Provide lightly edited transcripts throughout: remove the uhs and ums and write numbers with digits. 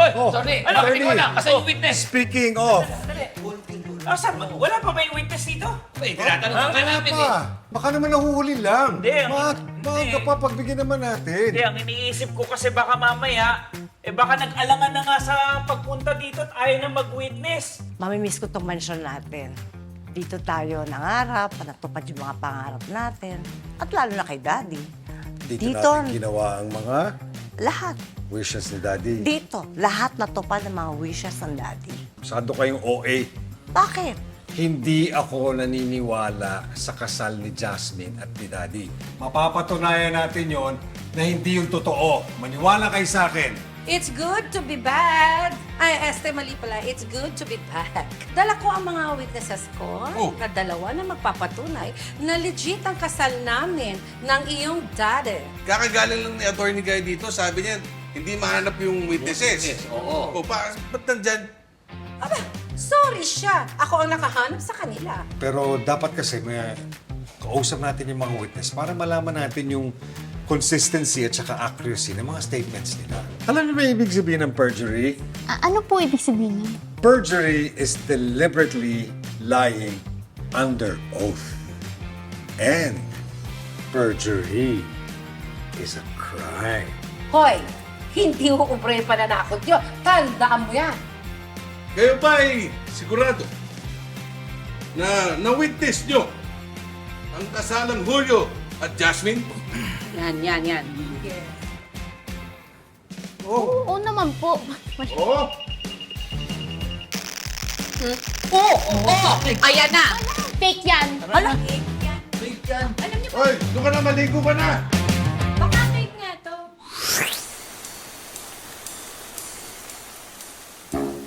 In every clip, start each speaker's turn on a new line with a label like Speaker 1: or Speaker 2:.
Speaker 1: Hoy,
Speaker 2: Oh,
Speaker 1: sorry.
Speaker 2: attorney.
Speaker 1: Hindi ko na. Asan yung witness?
Speaker 2: Speaking of,
Speaker 3: Saan ba? Wala pa ba yung witness dito?
Speaker 1: Wait, tinatanong ka namin eh.
Speaker 2: baka naman nahuhuli lang.
Speaker 3: Hindi,
Speaker 2: Maaga pa, pagbigyan naman natin.
Speaker 3: Hindi, ang iniisip ko kasi baka mamaya, baka nag-alangan na nga sa pagpunta dito at ayaw na mag-witness.
Speaker 4: Mamimiss ko tong mansyon natin. Dito tayo nangarap, natupad yung mga pangarap natin. At lalo na kay Daddy.
Speaker 2: Dito natin ginawa ang mga
Speaker 4: lahat.
Speaker 2: wishes ni Daddy.
Speaker 4: Dito, lahat natupad ng mga wishes ng Daddy.
Speaker 2: Masyado kayong OA.
Speaker 4: Bakit?
Speaker 2: Hindi ako naniniwala sa kasal ni Jasmine at ni Daddy. Mapapatunayan natin yon na hindi yung totoo. Maniwala kayo sa akin.
Speaker 5: It's good to be bad. Ay, este, mali pala. It's good to be back. Dala ko ang mga witnesses ko na dalawa na magpapatunay na legit ang kasal namin ng iyong daddy.
Speaker 6: Kakagaling lang ni Attorney Guy dito, sabi niya, hindi mahanap yung witnesses.
Speaker 1: Oo.
Speaker 6: O, ba't nandyan?
Speaker 5: Aba, sorry siya. Ako ang nakahanap sa kanila.
Speaker 2: Pero dapat kasi may kausap natin yung mga witness para malaman natin yung consistency at saka accuracy ng mga statements nila. Alam niyo ba yung ibig sabihin ng perjury?
Speaker 7: Ano po ibig sabihin nun?
Speaker 2: Perjury is deliberately lying under oath. And perjury is a crime.
Speaker 5: Hoy, hindi ko ubre pa nanakot yun. Tandaan mo yan.
Speaker 6: Kayo ba ay sigurado na na-witness nyo ang kasalang Julio at Jasmine?
Speaker 5: Yan.
Speaker 7: Oo naman po.
Speaker 6: Oo.
Speaker 5: Oo! Ayan na!
Speaker 7: Fake yan.
Speaker 5: Hala!
Speaker 6: Hoy, doon ka na, maligo ka na.
Speaker 7: Baka fake nga to.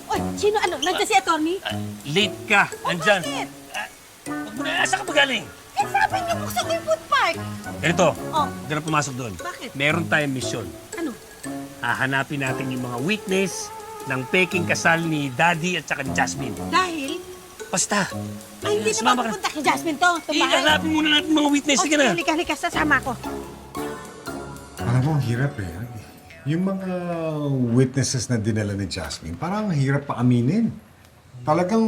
Speaker 5: Oy, sino ano? Nandiyan si attorney?
Speaker 3: Late ka. Nandyan.
Speaker 5: Bakit?
Speaker 3: Huwag mo na, saan ka ba galing?
Speaker 5: Sabi niyo buksan ko yung food park.
Speaker 8: Ganito,
Speaker 5: Oh.
Speaker 8: huwag ka na pumasok doon.
Speaker 5: Bakit?
Speaker 8: Meron tayong misyon.
Speaker 5: Ano?
Speaker 8: Hahanapin natin yung mga witness ng peking kasal ni Daddy at saka ni Jasmine.
Speaker 5: Dahil?
Speaker 8: Basta.
Speaker 5: Ay, hindi
Speaker 8: Sumama
Speaker 5: naman
Speaker 8: ka na.
Speaker 5: pupunta kay Jasmine to.
Speaker 8: Hanapin muna natin mga witness. Sige na.
Speaker 5: Halika, sasama ko.
Speaker 2: Alam mo, ang hirap eh. Yung mga witnesses na dinala ni Jasmine, parang ang hirap pa aminin. Talagang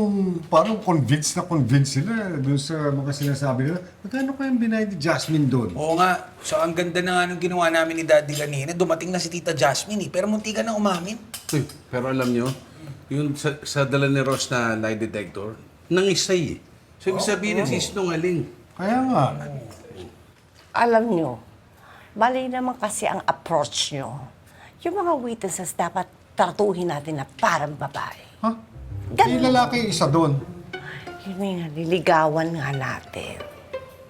Speaker 2: parang convinced sila doon sa mga sinasabi nila. Magkano kayang binay ni Jasmine doon?
Speaker 9: Oo nga. So, ang ganda na nga nung ginawa namin ni Daddy kanina. Dumating na si Tita Jasmine eh. Pero munti ka na umamin.
Speaker 6: Uy, pero alam nyo, yung sa dala ni Ross na lie detector, nangisay eh. So, ibig sabihin, nagsisinungaling.
Speaker 2: Kaya nga.
Speaker 4: Alam nyo, mali naman kasi ang approach nyo. Yung mga witnesses dapat tratuhin natin na parang babae.
Speaker 2: Ha?
Speaker 4: Ganun.
Speaker 2: Yung lalaki isa doon.
Speaker 4: Yun yung nililigawan nga natin.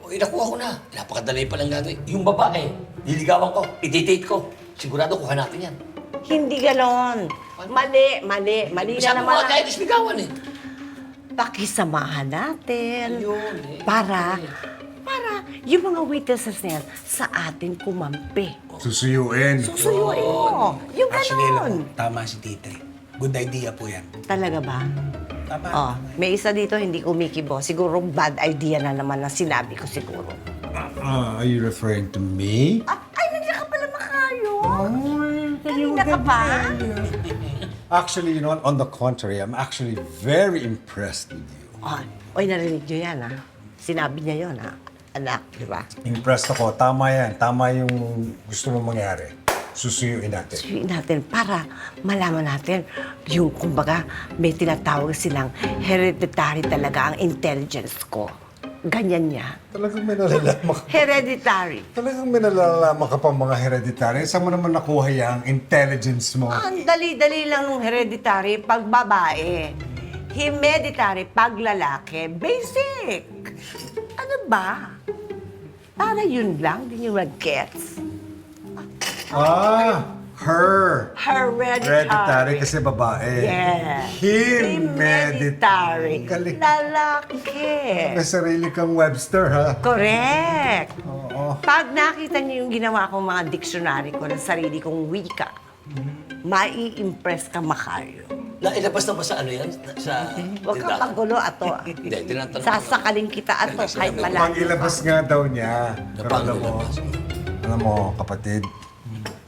Speaker 1: Uy, nakuha ko na. Napakadali pa lang gagawin. Yung babae, niligawan ko, i-date ko. Sigurado kuha natin yan.
Speaker 4: Hindi ganon. Mali na
Speaker 1: Sabi mo
Speaker 4: naman.
Speaker 1: nga tayo, disbigawan eh.
Speaker 4: Pakisamahan natin.
Speaker 1: Ayun eh.
Speaker 4: Para yung mga witnesses na yan sa atin kumampi.
Speaker 2: Susuyuin.
Speaker 4: Susuyuin mo. Yung
Speaker 9: Actually, alam
Speaker 4: ganon.
Speaker 9: mo, tama si Tita. Good idea po yan.
Speaker 4: Talaga ba?
Speaker 9: Tama.
Speaker 4: Oh, may isa dito hindi kumikibo. Siguro bad idea na naman ang sinabi ko siguro.
Speaker 2: Are you referring to me?
Speaker 4: Ay, nandiyan ka pala makayo. Kanina ka pa?
Speaker 2: Actually, you know what? On the contrary, I'm actually very impressed with you.
Speaker 4: Oh, oy, narinig nyo yan, ha? Sinabi niya yon ha? Anak, di ba?
Speaker 2: Impressed ako. Tama yan. Tama yung gusto mong mangyari. Susuyuin natin.
Speaker 4: Suyuin natin para malaman natin yung, kumbaga, may tinatawag silang hereditary talaga ang intelligence ko. Ganyan niya.
Speaker 2: Talagang may nalalaman ka.
Speaker 4: Hereditary.
Speaker 2: Talagang may nalalaman ka pa mga hereditary. Saan mo naman nakuha yung intelligence mo?
Speaker 4: Ang dali-dali lang ng hereditary pag babae. Hereditary pag lalaki. Basic. Ano ba? Para yun lang, di nyo mag-gets. Hereditary.
Speaker 2: Hereditary kasi babae.
Speaker 4: Yeah.
Speaker 2: Hereditary. Galing.
Speaker 4: Lalaki.
Speaker 2: May sarili kang Webster, ha?
Speaker 4: Correct.
Speaker 2: Oo.
Speaker 4: Pag nakita niyo yung ginawa kong mga dictionary ko ng sarili kong wika, mai-impress ka, Macario.
Speaker 1: Ilabas na ba sa ano yan? Sa...
Speaker 4: Huwag kang panggulo, ato.
Speaker 1: Hindi, tinatanong.
Speaker 4: Sasakaling kita, ato, kahit
Speaker 2: Pag
Speaker 4: malayo.
Speaker 2: ilabas nga daw niya. Pero
Speaker 1: Napang
Speaker 2: alam mo,
Speaker 1: ilabas.
Speaker 2: alam mo, kapatid,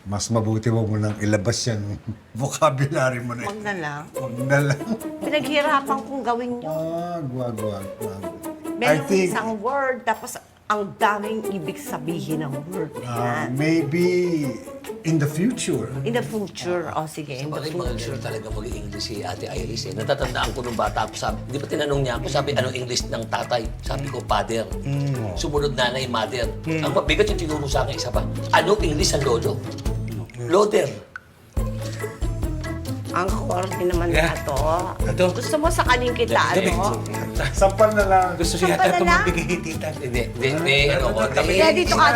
Speaker 2: mas mabuti mo munang ilabas yung vocabulary mo na
Speaker 4: Huwag na lang.
Speaker 2: Huwag na lang.
Speaker 4: Pinaghirapan kong gawin yun.
Speaker 2: Wag.
Speaker 4: Meron isang word, tapos ang daming ibig sabihin ng word na yan.
Speaker 2: Maybe in the future.
Speaker 4: In the future. O sige, in the
Speaker 1: Bakit
Speaker 4: future.
Speaker 1: magaling talaga mag-English si Ate Iris eh. Natatandaan ko nung bata ako, sabi, di ba tinanong niya ako, sabi, anong English ng tatay? Sabi ko, father. Sumunod nanay, mother. Ang mabigat yung tinuro sa akin, isa pa, anong English ng lolo? Loader.
Speaker 4: Ang corny naman
Speaker 9: Yeah.
Speaker 4: na to.
Speaker 9: Ito.
Speaker 4: Gusto mo sa kaning kita, ano?
Speaker 2: Sampal na lang.
Speaker 9: Gusto
Speaker 4: Saan
Speaker 9: siya
Speaker 4: ka
Speaker 9: yata ito
Speaker 4: na lang?
Speaker 9: magbigay tita.
Speaker 1: Hindi, ano ko, hindi.
Speaker 4: Kaya dito ka.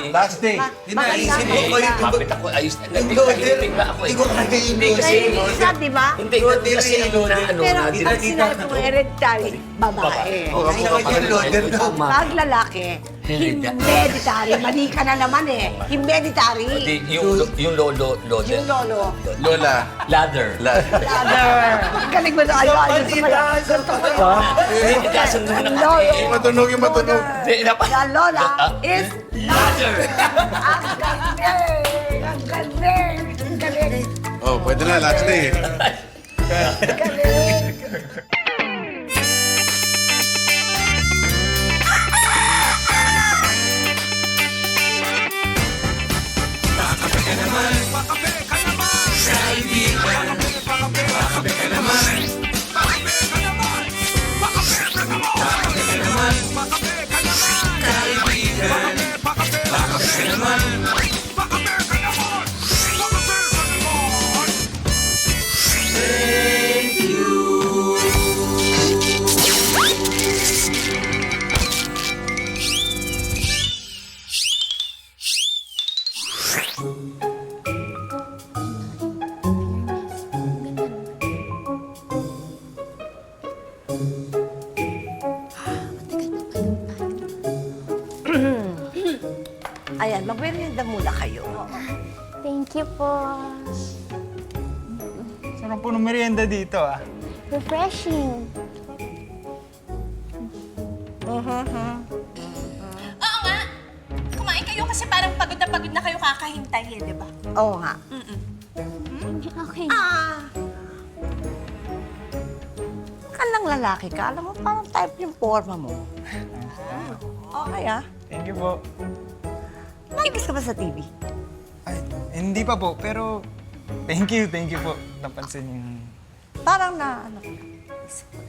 Speaker 9: Last day. Hindi na, isip mo ko yung
Speaker 1: Kapit ako, ayos na. Nagtahimik na ako eh.
Speaker 9: Hindi ko kaya
Speaker 1: Hindi kasi,
Speaker 4: Isa, di ba?
Speaker 1: hindi kasi ano na,
Speaker 4: Pero
Speaker 1: na,
Speaker 4: ang sinabi mo, hereditary, babae. Pag lalaki, hereditary. Mali ka na naman eh. Hereditary.
Speaker 1: Yung lolo, loader.
Speaker 4: Yung lolo.
Speaker 6: Lola.
Speaker 1: Lather.
Speaker 4: Ladder. Galing mo na. Ayos mo na. Gusto ko yun.
Speaker 1: Hindi kaso na
Speaker 4: Ang lolo.
Speaker 6: Matunog yung matunog.
Speaker 1: Hindi, dapat.
Speaker 4: The lola is
Speaker 1: Lather.
Speaker 4: ang galing. Ang galing. Ang galing.
Speaker 6: Oh, pwede na, last day.
Speaker 4: Ang galing. Ayan, magmerienda muna kayo.
Speaker 7: Thank you po.
Speaker 10: Sarap po ng merienda dito ah.
Speaker 7: Refreshing.
Speaker 11: Oo nga. Kumain kayo kasi parang pagod na kayo kakahintay eh, di ba?
Speaker 4: Oo nga.
Speaker 7: Okay.
Speaker 4: Kandang lalaki ka. Alam mo, parang type yung forma mo. Okay ah.
Speaker 10: Thank you po.
Speaker 4: Nakikinig ka ba sa TV?
Speaker 10: Ay, hindi pa po, pero thank you po. Napansin yung...
Speaker 4: Parang na, ano,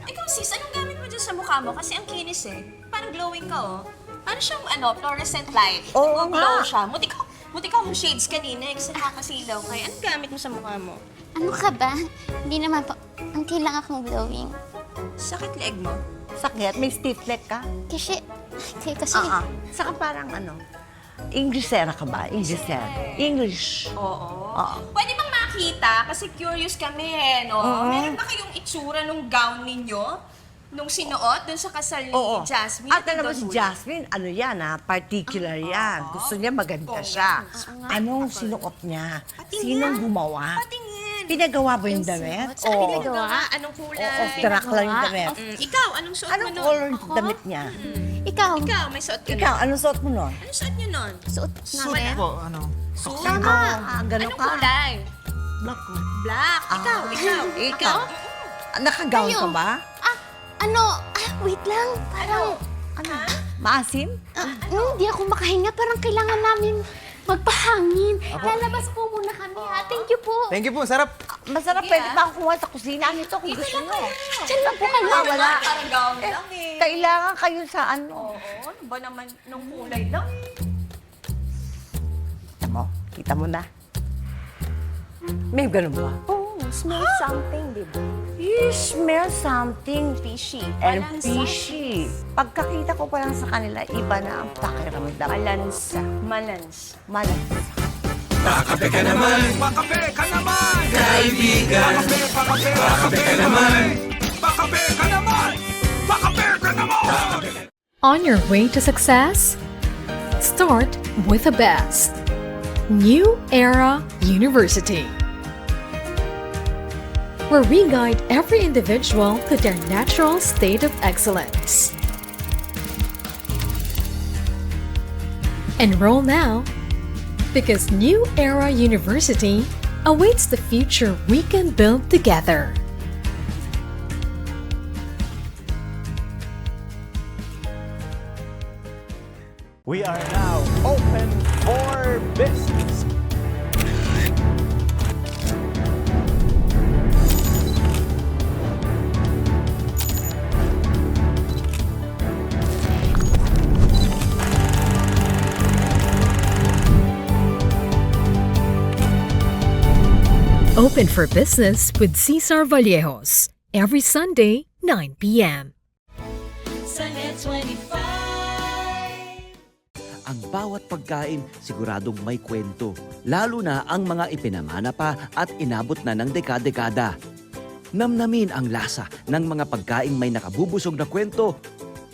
Speaker 11: Ikaw sis, anong gamit mo dyan sa mukha mo? Kasi ang kinis eh. Parang glowing ka oh. Parang siyang fluorescent light.
Speaker 4: Oo
Speaker 11: Nag-glow
Speaker 4: nga.
Speaker 11: siya. Muti ka mong shades kanina eh, kasi nakakasilaw kayo. Anong gamit mo sa mukha mo?
Speaker 7: Ano ka ba? Hindi naman po. Ang kailangan kong glowing.
Speaker 11: Sakit leg mo?
Speaker 4: sakit. May stiff leg ka?
Speaker 7: Kasi
Speaker 4: Saka parang ano, Englishera ka ba? Englishera. English.
Speaker 11: Oo. Pwede bang makita? Kasi curious kami eh, no? Meron ba kayong itsura nung gown ninyo? Nung sinuot dun sa kasal ni Jasmine?
Speaker 4: At alam mo si Jasmine, ano yan particular yan. Gusto niya maganda siya. Anong sinuot niya? Sinong gumawa?
Speaker 11: Patingin.
Speaker 4: Pinagawa ba yung damit?
Speaker 11: Saan pinagawa? Anong kulay?
Speaker 4: Extract lang yung damit.
Speaker 11: Ikaw, anong suot mo
Speaker 4: Anong
Speaker 11: nun?
Speaker 4: color yung damit niya?
Speaker 7: ikaw.
Speaker 11: Ikaw, may suot ka
Speaker 4: Ikaw,
Speaker 11: nun.
Speaker 4: anong suot mo nun?
Speaker 11: Anong suot niyo nun?
Speaker 7: Suot
Speaker 10: Suit po, ano?
Speaker 11: Suot?
Speaker 4: Ganun
Speaker 11: Anong
Speaker 4: ka.
Speaker 11: kulay?
Speaker 4: Black.
Speaker 11: Black. Ikaw.
Speaker 4: Nakagown ka
Speaker 7: Kayo.
Speaker 4: ba?
Speaker 7: Wait lang. Parang,
Speaker 4: Maasim?
Speaker 7: hindi ako makahinga. Parang kailangan namin magpahangin. Lalabas po muna kami, ha? Thank you po.
Speaker 10: Thank you po, sarap.
Speaker 4: Masarap, pwede pa ako kumuha sa kusina nito kung gusto nyo.
Speaker 7: Diyan lang po kayo.
Speaker 4: Wala.
Speaker 11: Parang gown lang eh.
Speaker 4: Kailangan kayo sa ano.
Speaker 11: Oo, ano ba naman nung kulay lang?
Speaker 4: Kita mo na. May ganun ba?
Speaker 7: Oh, smell something, di ba?
Speaker 4: You smell something
Speaker 7: Fishy.
Speaker 4: and
Speaker 7: Malansa.
Speaker 4: fishy. Pagkakita ko pa lang sa kanila, iba na ang pakiramdam.
Speaker 7: Malansa.
Speaker 4: Malansa.
Speaker 12: On your way to success? Start with the best. New Era University, where we guide every individual to their natural state of excellence. Enroll now Because New Era University awaits the future we can build together.
Speaker 13: We are now open for business.
Speaker 12: Open for Business with Cesar Vallejos. Every Sunday, 9 p.m.
Speaker 13: Ang bawat pagkain siguradong may kwento, lalo na ang mga ipinamana pa at inabot na ng dekada-dekada. Namnamin ang lasa ng mga pagkaing may nakabubusog na kwento.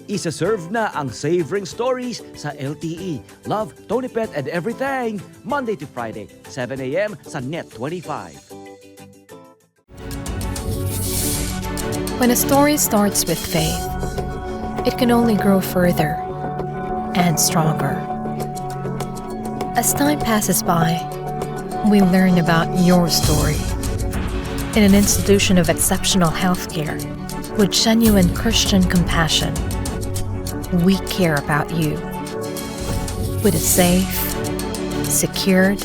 Speaker 13: Isa-serve na ang Savoring Stories sa LTE. Love, Tony Pet and Everything. Monday to Friday, 7 a.m. sa Net 25.
Speaker 12: When a story starts with faith, it can only grow further and stronger. As time passes by, we learn about your story. In an institution of exceptional healthcare, with genuine Christian compassion, we care about you. With a safe, secured,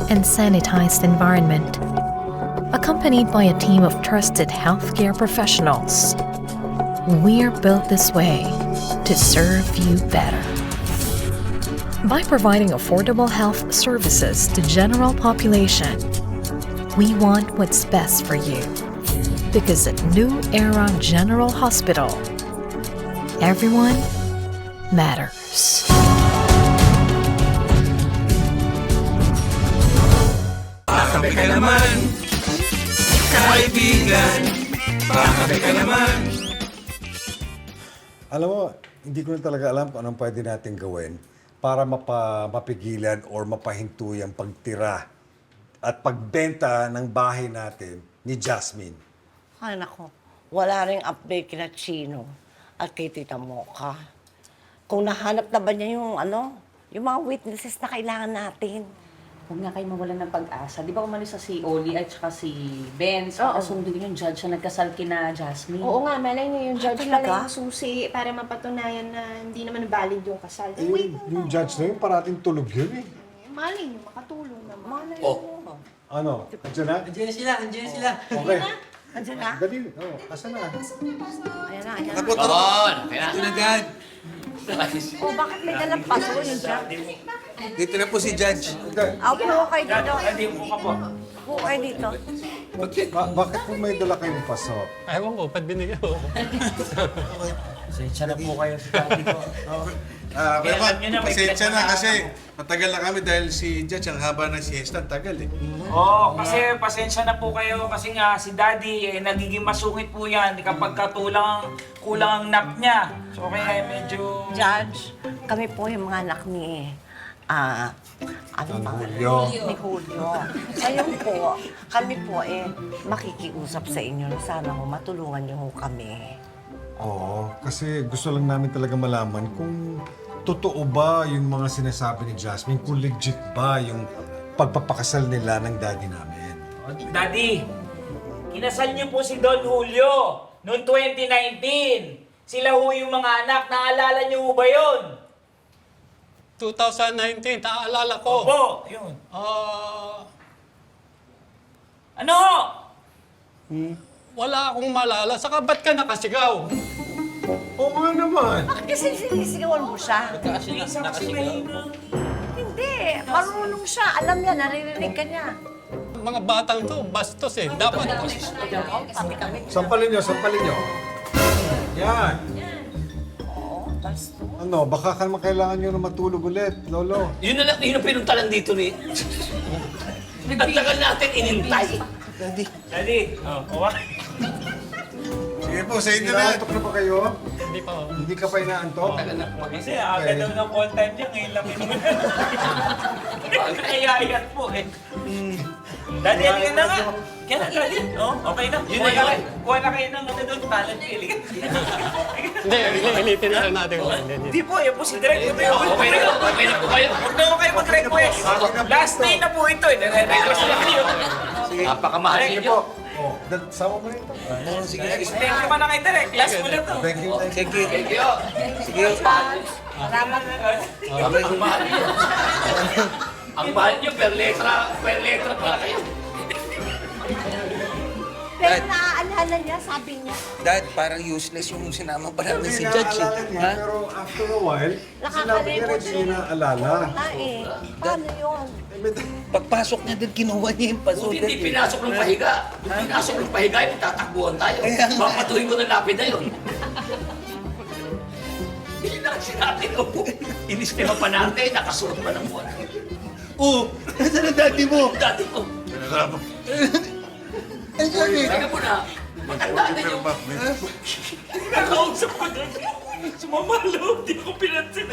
Speaker 12: and sanitized environment, accompanied by a team of trusted healthcare professionals, we're built this way to serve you better. By providing affordable health services to general population, we want what's best for you. Because at New Era General Hospital, everyone matters.
Speaker 6: Pakabe ka naman, kaibigan. Pakabe ka naman.
Speaker 2: Alam mo, hindi ko na talaga alam kung anong pwede natin gawin para mapigilan or mapahinto yung pagtira at pagbenta ng bahay natin ni Jasmine.
Speaker 4: Ay, nako. Wala ring update kina Chino at kay Tita Mocha. Kung nahanap na ba niya yung yung mga witnesses na kailangan natin.
Speaker 14: Huwag nga kayo mawalan ng pag-asa. Di ba umalis sa si Oli at saka si Benz? Kasundo din yung judge na nagkasal kina Jasmine.
Speaker 11: Oo nga, malay niyo yung judge
Speaker 4: Talaga?
Speaker 11: pala yung susi para mapatunayan na hindi naman valid yung kasal.
Speaker 2: Eh, yung judge na yun, parating tulog yun eh.
Speaker 11: Malay niyo, makatulong naman.
Speaker 2: Ano? Andiyan na?
Speaker 1: Andiyan sila.
Speaker 2: Okay.
Speaker 4: Andiyan na?
Speaker 2: Dali. Asan na?
Speaker 4: Ayan na, ayan na.
Speaker 1: Come on! Kaya
Speaker 9: Ito na, Dad.
Speaker 4: Oh, bakit may dalang paso yung judge?
Speaker 9: Dito na po si Judge.
Speaker 4: Upo kayo dito.
Speaker 3: Hindi mo ka po.
Speaker 4: Upo kayo dito.
Speaker 2: Bakit po may dala kayong paso?
Speaker 8: Ewan ko, ba't binigyan ko?
Speaker 3: Pasensya na po kayo sa dati ko.
Speaker 6: Pero
Speaker 3: alam niyo na, may
Speaker 6: pasensya na
Speaker 3: pinagdadaanan
Speaker 6: kasi matagal na kami dahil si Judge ang haba ng siesta. Tagal eh.
Speaker 3: Oo, kasi pasensya na po kayo kasi nga si Daddy nagiging masungit po yan kapag kulang ang nap niya. So kaya medyo...
Speaker 4: Judge, kami po yung mga anak ni
Speaker 2: Julio.
Speaker 4: Ni Julio. Ngayon po, kami po makikiusap sa inyo na sana ho matulungan niyo ho kami.
Speaker 2: Oo, kasi gusto lang namin talaga malaman kung totoo ba yung mga sinasabi ni Jasmine, kung legit ba yung pagpapakasal nila ng daddy namin.
Speaker 3: Daddy, kinasal niyo po si Don Julio noong 2019. Sila ho yung mga anak. Naalala niyo ho ba yun?
Speaker 8: 2019, naaalala ko.
Speaker 3: Opo, yun. Ano?
Speaker 8: Wala akong malala. Saka ba't ka nakasigaw?
Speaker 2: Oo nga naman.
Speaker 4: Bakit kasi sinisigawan mo siya?
Speaker 3: Isa kasi mahina.
Speaker 4: Hindi, marunong siya. Alam niya, naririnig ka niya.
Speaker 8: Mga batang to, bastos eh. Dapat.
Speaker 2: Sampalin nyo. Yan. Ano, baka kailangan nyo na matulog ulit, Lolo.
Speaker 1: Yun na lang, yun ang pinuntalan dito ni... Ang tagal natin inintay.
Speaker 3: Daddy, okay.
Speaker 6: Sige po, sa inyo na.
Speaker 2: Inaantok na ba kayo?
Speaker 8: Hindi pa.
Speaker 2: Hindi ka pa inaantok?
Speaker 3: Kasi aga daw ng call time niya, ngayon lang yun. Nakayayat po eh. Daddy, halika na nga. Kaya na, Daddy. Oh, okay na.
Speaker 1: Yun na yun.
Speaker 3: Kuha na kayo ng ano doon, talent. Halika.
Speaker 8: Hindi, ulitin na lang natin.
Speaker 3: Hindi po, yan po si Direk. Ito yung
Speaker 1: Okay na po kayo.
Speaker 3: Huwag na kayo mag-request. Last day na po ito. Nare-request na kayo.
Speaker 1: Napakamahal ninyo.
Speaker 2: Sama mo rin ito.
Speaker 9: Sige,
Speaker 3: Thank you man na kay Direk. Last mo lang to.
Speaker 2: Thank you.
Speaker 9: Thank you.
Speaker 1: Thank you.
Speaker 9: Sige.
Speaker 1: Ang mahal niyo. Ang mahal niyo, per letra pala kayo.
Speaker 4: Pero naaalala niya, sabi niya.
Speaker 9: Dad, parang useless yung sinama pa namin si
Speaker 2: Hindi
Speaker 9: Judge.
Speaker 2: naaalala niya,
Speaker 9: Ha?
Speaker 2: pero after a while, sinabi niya
Speaker 4: Nakakalimot
Speaker 2: rin hindi naaalala.
Speaker 4: Wala eh. Paano yun?
Speaker 9: Pagpasok niya din, kinuha niya yung paso.
Speaker 1: Buti hindi pinasok ng pahiga. Pinasok ng pahiga, tatakbuhan tayo. Papatuhin mo ng lapid na yun. Hindi na kasi natin. Inistima pa natin, nakasuot pa ng buwan.
Speaker 9: Oo, nasa na daddy mo?
Speaker 1: Dati ko. Teka mo na. Matandaan na yung...
Speaker 3: Nakausap ko doon. Sumamalo. Hindi ko pinansin.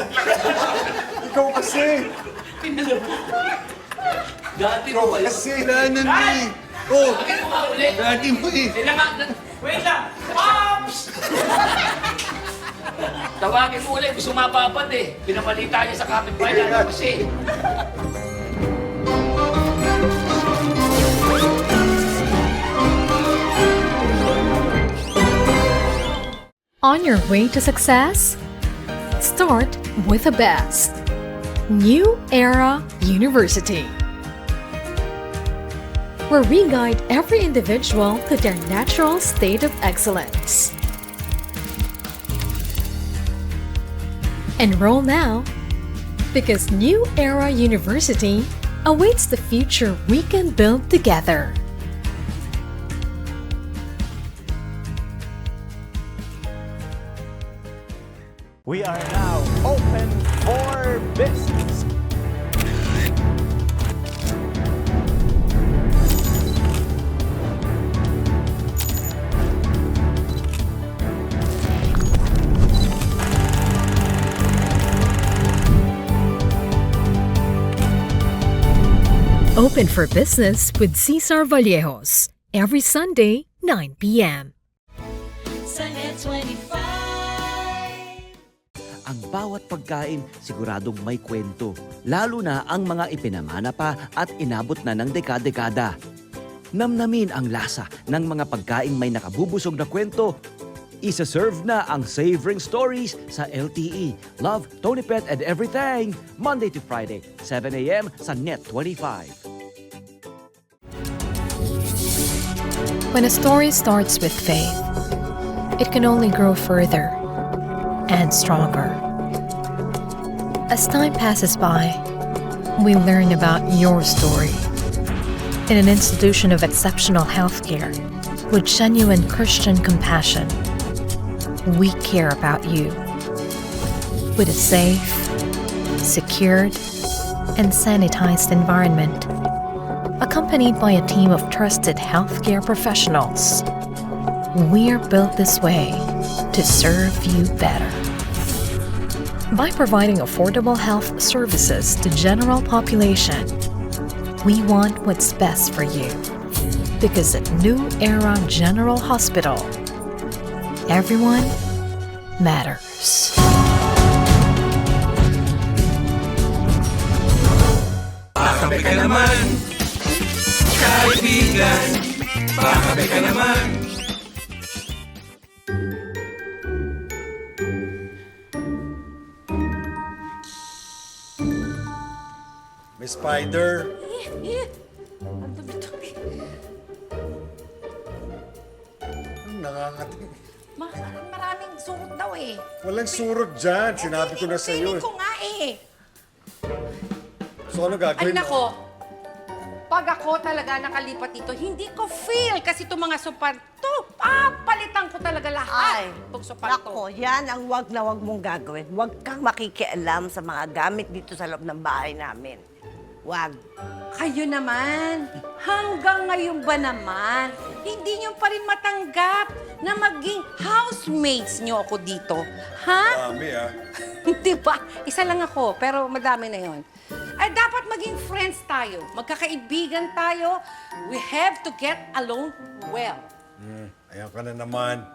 Speaker 2: Ikaw kasi!
Speaker 1: Dati mo ba yun?
Speaker 2: Kasi!
Speaker 9: Kailangan mo eh. Oh,
Speaker 1: Bakit mo nga ulit?
Speaker 9: daddy mo eh.
Speaker 3: Wait lang. Pops!
Speaker 1: Tawagin mo ulit, gusto mapapad eh. Pinapalita niya sa kapitbahay na kasi.
Speaker 12: On your way to success? Start with the best. New Era University, where we guide every individual to their natural state of excellence. Enroll now, because New Era University awaits the future we can build together.
Speaker 15: We are now open for business.
Speaker 12: Open for business with Cesar Vallejos every Sunday, 9 p.m.
Speaker 13: Ang bawat pagkain siguradong may kwento, lalo na ang mga ipinamana pa at inabot na ng dekada-dekada. Namnamin ang lasa ng mga pagkaing may nakabubusog na kwento. Isa-serve na ang Savoring Stories sa LTE. Love, Tony Pet and Everything. Monday to Friday, 7 a.m. sa Net 25.
Speaker 12: When a story starts with faith, it can only grow further and stronger. As time passes by, we learn about your story. In an institution of exceptional healthcare, with genuine Christian compassion, we care about you. With a safe, secured, and sanitized environment, accompanied by a team of trusted healthcare professionals, we are built this way to serve you better. By providing affordable health services to general population, we want what's best for you. Because at New Era General Hospital, everyone matters.
Speaker 9: Pakabe ka naman, kaibigan. Pakabe ka naman.
Speaker 2: May spider.
Speaker 5: Ang dumi-dumi.
Speaker 2: Nakakating.
Speaker 5: Maraming surot daw eh.
Speaker 2: Walang surot dyan. Sinabi ko na sa'yo.
Speaker 5: Feeling ko nga eh.
Speaker 2: So ano
Speaker 5: Ay
Speaker 2: gagawin mo?
Speaker 5: nako, pag ako talaga nakalipat dito, hindi ko feel kasi itong mga sopan to, papalitan ko talaga lahat. Itong sopan to.
Speaker 4: Nako, yan ang wag na wag mong gagawin. Wag kang makikialam sa mga gamit dito sa loob ng bahay namin. Wag.
Speaker 5: Kayo naman, hanggang ngayon ba naman, hindi nyo pa rin matanggap na maging housemates nyo ako dito? Ha?
Speaker 2: Dami ah.
Speaker 5: Di ba? Isa lang ako, pero madami na yon. ay dapat maging friends tayo. Magkakaibigan tayo. We have to get along well.
Speaker 2: Ayan ka na naman.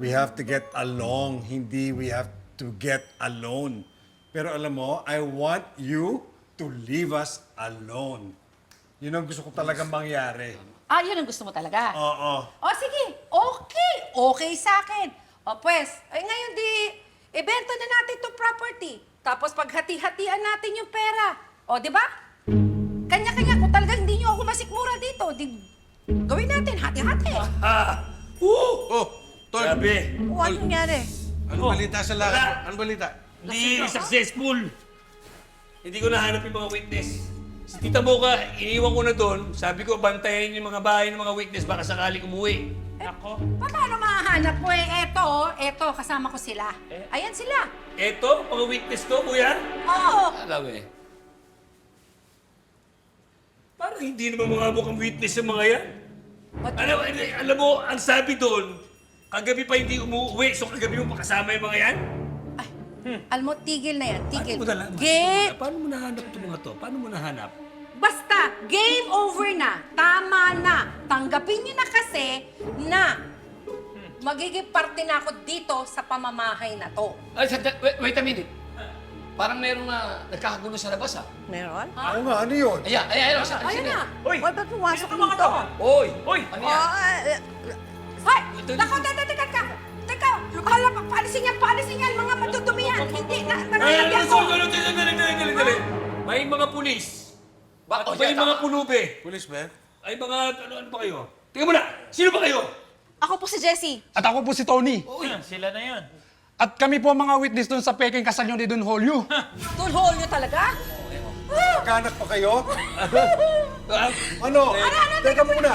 Speaker 2: We have to get along, hindi we have to get alone. Pero alam mo, I want you to leave us alone. Yun ang gusto ko talagang mangyari.
Speaker 5: Ah, yun ang gusto mo talaga?
Speaker 2: Oo.
Speaker 5: O sige, okay. Okay sa akin. O pues, ay ngayon di, ibenta na natin itong property. Tapos paghati-hatian natin yung pera. O, di ba? Kanya-kanya, kung talagang hindi nyo ako masikmura dito, di, gawin natin, hati-hati.
Speaker 6: Oh, Tol.
Speaker 8: Grabe.
Speaker 4: O, anong nangyari?
Speaker 6: Ano balita sa lahat? Ano balita?
Speaker 8: Hindi successful. Hindi ko nahanap yung mga witness. Si Tita Boca, iniwan ko na doon. Sabi ko, bantayan yung mga bahay ng mga witness baka sakaling umuwi.
Speaker 5: Ako? Paano mahanap mo eh? Eto, kasama ko sila. Ayan sila.
Speaker 8: Eto, mga witness to, kuya?
Speaker 5: Oo.
Speaker 8: Alam eh. Parang hindi naman mga mukhang witness yung mga yan. Alam mo, ang sabi doon, kagabi pa hindi umuwi, so kagabi mo pakasama yung mga yan?
Speaker 5: Alam mo, tigil na yan, tigil.
Speaker 8: Paano mo nahanap itong mga to? Paano mo nahanap?
Speaker 5: Basta, game over na. Tama na. Tanggapin niyo na kasi na magiging parte na ako dito sa pamamahay na to.
Speaker 1: Wait a minute. Parang merong nagkakagulo sa labas, ha?
Speaker 4: Meron?
Speaker 2: Oo nga, ano yun?
Speaker 1: Ayan.
Speaker 5: Ayun na.
Speaker 4: Hoy, ba't pumasok dito?
Speaker 8: Oy!
Speaker 1: Ano yan?
Speaker 5: Hoy! Nako, teka! Paalisin yan, mga madudumi yan. Hindi, nangyayari ako.
Speaker 8: Dali. May mga pulis. At may mga pulube.
Speaker 6: Pulis ba?
Speaker 8: Ay mga, ano ba kayo? Tingnan mo na! Sino ba kayo?
Speaker 11: Ako po si Jessie.
Speaker 10: At ako po si Tony.
Speaker 3: Sila na yun.
Speaker 10: At kami po mga witness doon sa peking kasal nyo ni Don Julio.
Speaker 5: Tulholyo talaga?
Speaker 2: Magkaanak pa kayo? Ano? Teka muna.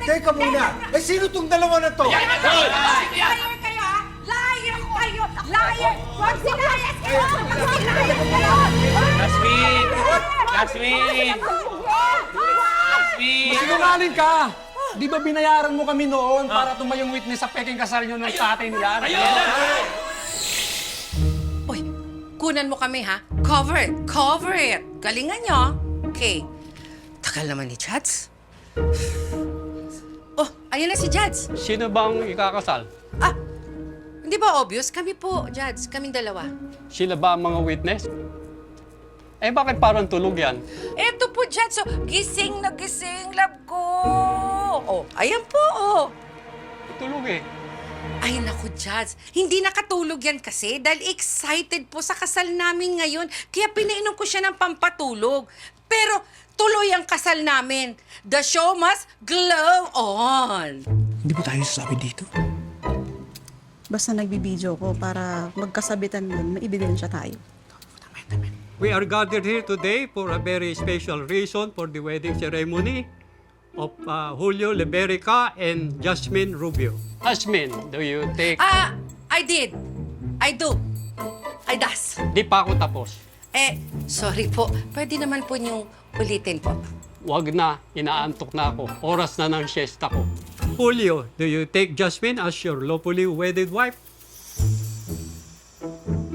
Speaker 2: Teka muna. Eh, sino tong dalawa na to?
Speaker 5: Liar kayo, ha? Liar kayo! Liar! Huwag sinayas kayo! Magsinayas kayo!
Speaker 8: Jasmine!
Speaker 10: Masinungaling ka! Di ba binayaran mo kami noon para tumayong witness sa peking kasal nyo ng tatay nila?
Speaker 5: Uy, kunan mo kami, ha? Cover it! Galingan nyo. Okay. Tagal naman ni Chads. Oh, ayun na si Jads.
Speaker 10: Sino bang ikakasal?
Speaker 5: Ah, hindi ba obvious? Kami po, Jads. Kaming dalawa.
Speaker 10: Sila ba ang mga witness? Eh, bakit parang tulog yan?
Speaker 5: Eto po, Jads. So, gising na gising, love ko. Oh, ayan po, oh.
Speaker 10: Tulog eh.
Speaker 5: Ay, naku, Jads. Hindi nakatulog yan kasi dahil excited po sa kasal namin ngayon. Kaya pinainom ko siya ng pampatulog. Pero tuloy ang kasal namin. The show must glow on.
Speaker 10: Hindi ba tayo sasabi dito?
Speaker 16: Basta nagbibideo ko para magkasabitan nun, may ebidensya tayo.
Speaker 17: We are gathered here today for a very special reason for the wedding ceremony of Julio Liberica and Jasmine Rubio. Jasmine, do you take...
Speaker 5: I did. I do. I does.
Speaker 17: Di pa ako tapos.
Speaker 5: Sorry po. Pwede naman po niyong ulitin po.
Speaker 17: Wag na, inaantok na ako. Oras na ng siesta ko. Julio, do you take Jasmine as your lawfully wedded wife?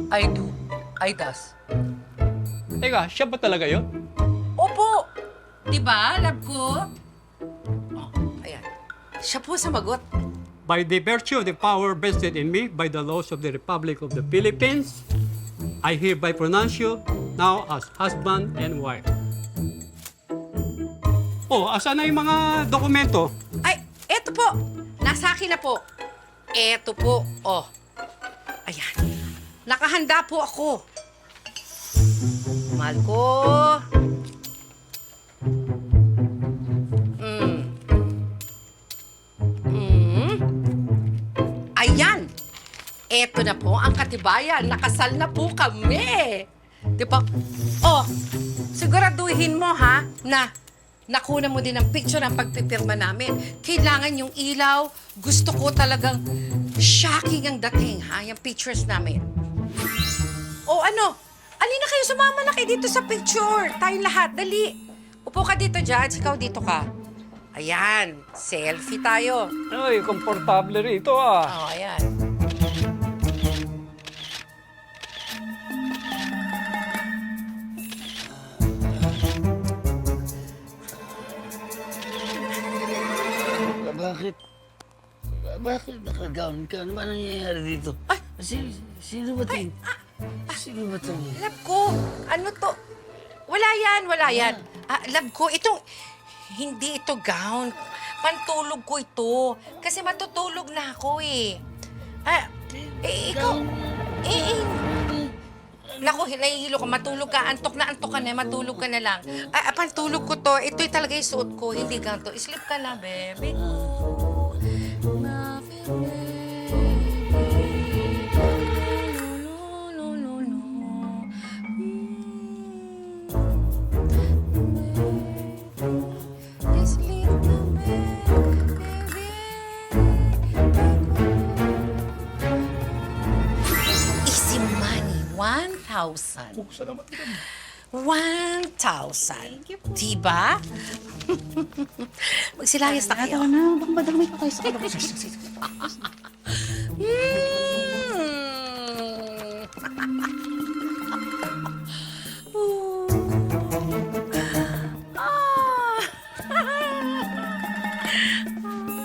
Speaker 5: I do. I does.
Speaker 17: Teka, siya ba talaga yun?
Speaker 5: Opo! Diba, love ko? Oh, ayan. Siya po sumagot.
Speaker 17: By the virtue of the power vested in me by the laws of the Republic of the Philippines, I hereby pronounce you now as husband and wife. Oh, asan na yung mga dokumento?
Speaker 5: Ay, eto po. Nasa akin na po. Eto po. Oh. Ayan. Nakahanda po ako. Mahal ko. Ayan. Eto na po ang katibayan. Nakasal na po kami. Di ba? Oh, siguraduhin mo ha na nakuna mo din ang picture ng pagpipirma namin. Kailangan yung ilaw. Gusto ko talagang shocking ang dating ha, yung pictures namin. O ano? Alina kayo, sumama na kayo dito sa picture. Tayong lahat, dali. Upo ka dito, Judge. Ikaw dito ka. Ayan, selfie tayo.
Speaker 17: Ay, komportable rito ah.
Speaker 5: Oh, ayan.
Speaker 1: Bakit? Bakit nakagown ka? Ano ba nangyayari dito? Ay! Sino ba ito? Sino ba ito?
Speaker 5: Love ko, ano to? Wala yan. Love ko, hindi ito gown. Pantulog ko ito. Kasi matutulog na ako eh. Ikaw, naku, nahihilo ka, matulog ka, antok na matulog ka na lang. Pantulog ko to, ito'y talaga yung suot ko, hindi gown to. Sleep ka na, bebe ko. Easy money, 1,000. 1,000. Diba? Magsilayas na kayo.
Speaker 16: Tara na, baka madami pa kayo sa kalabas.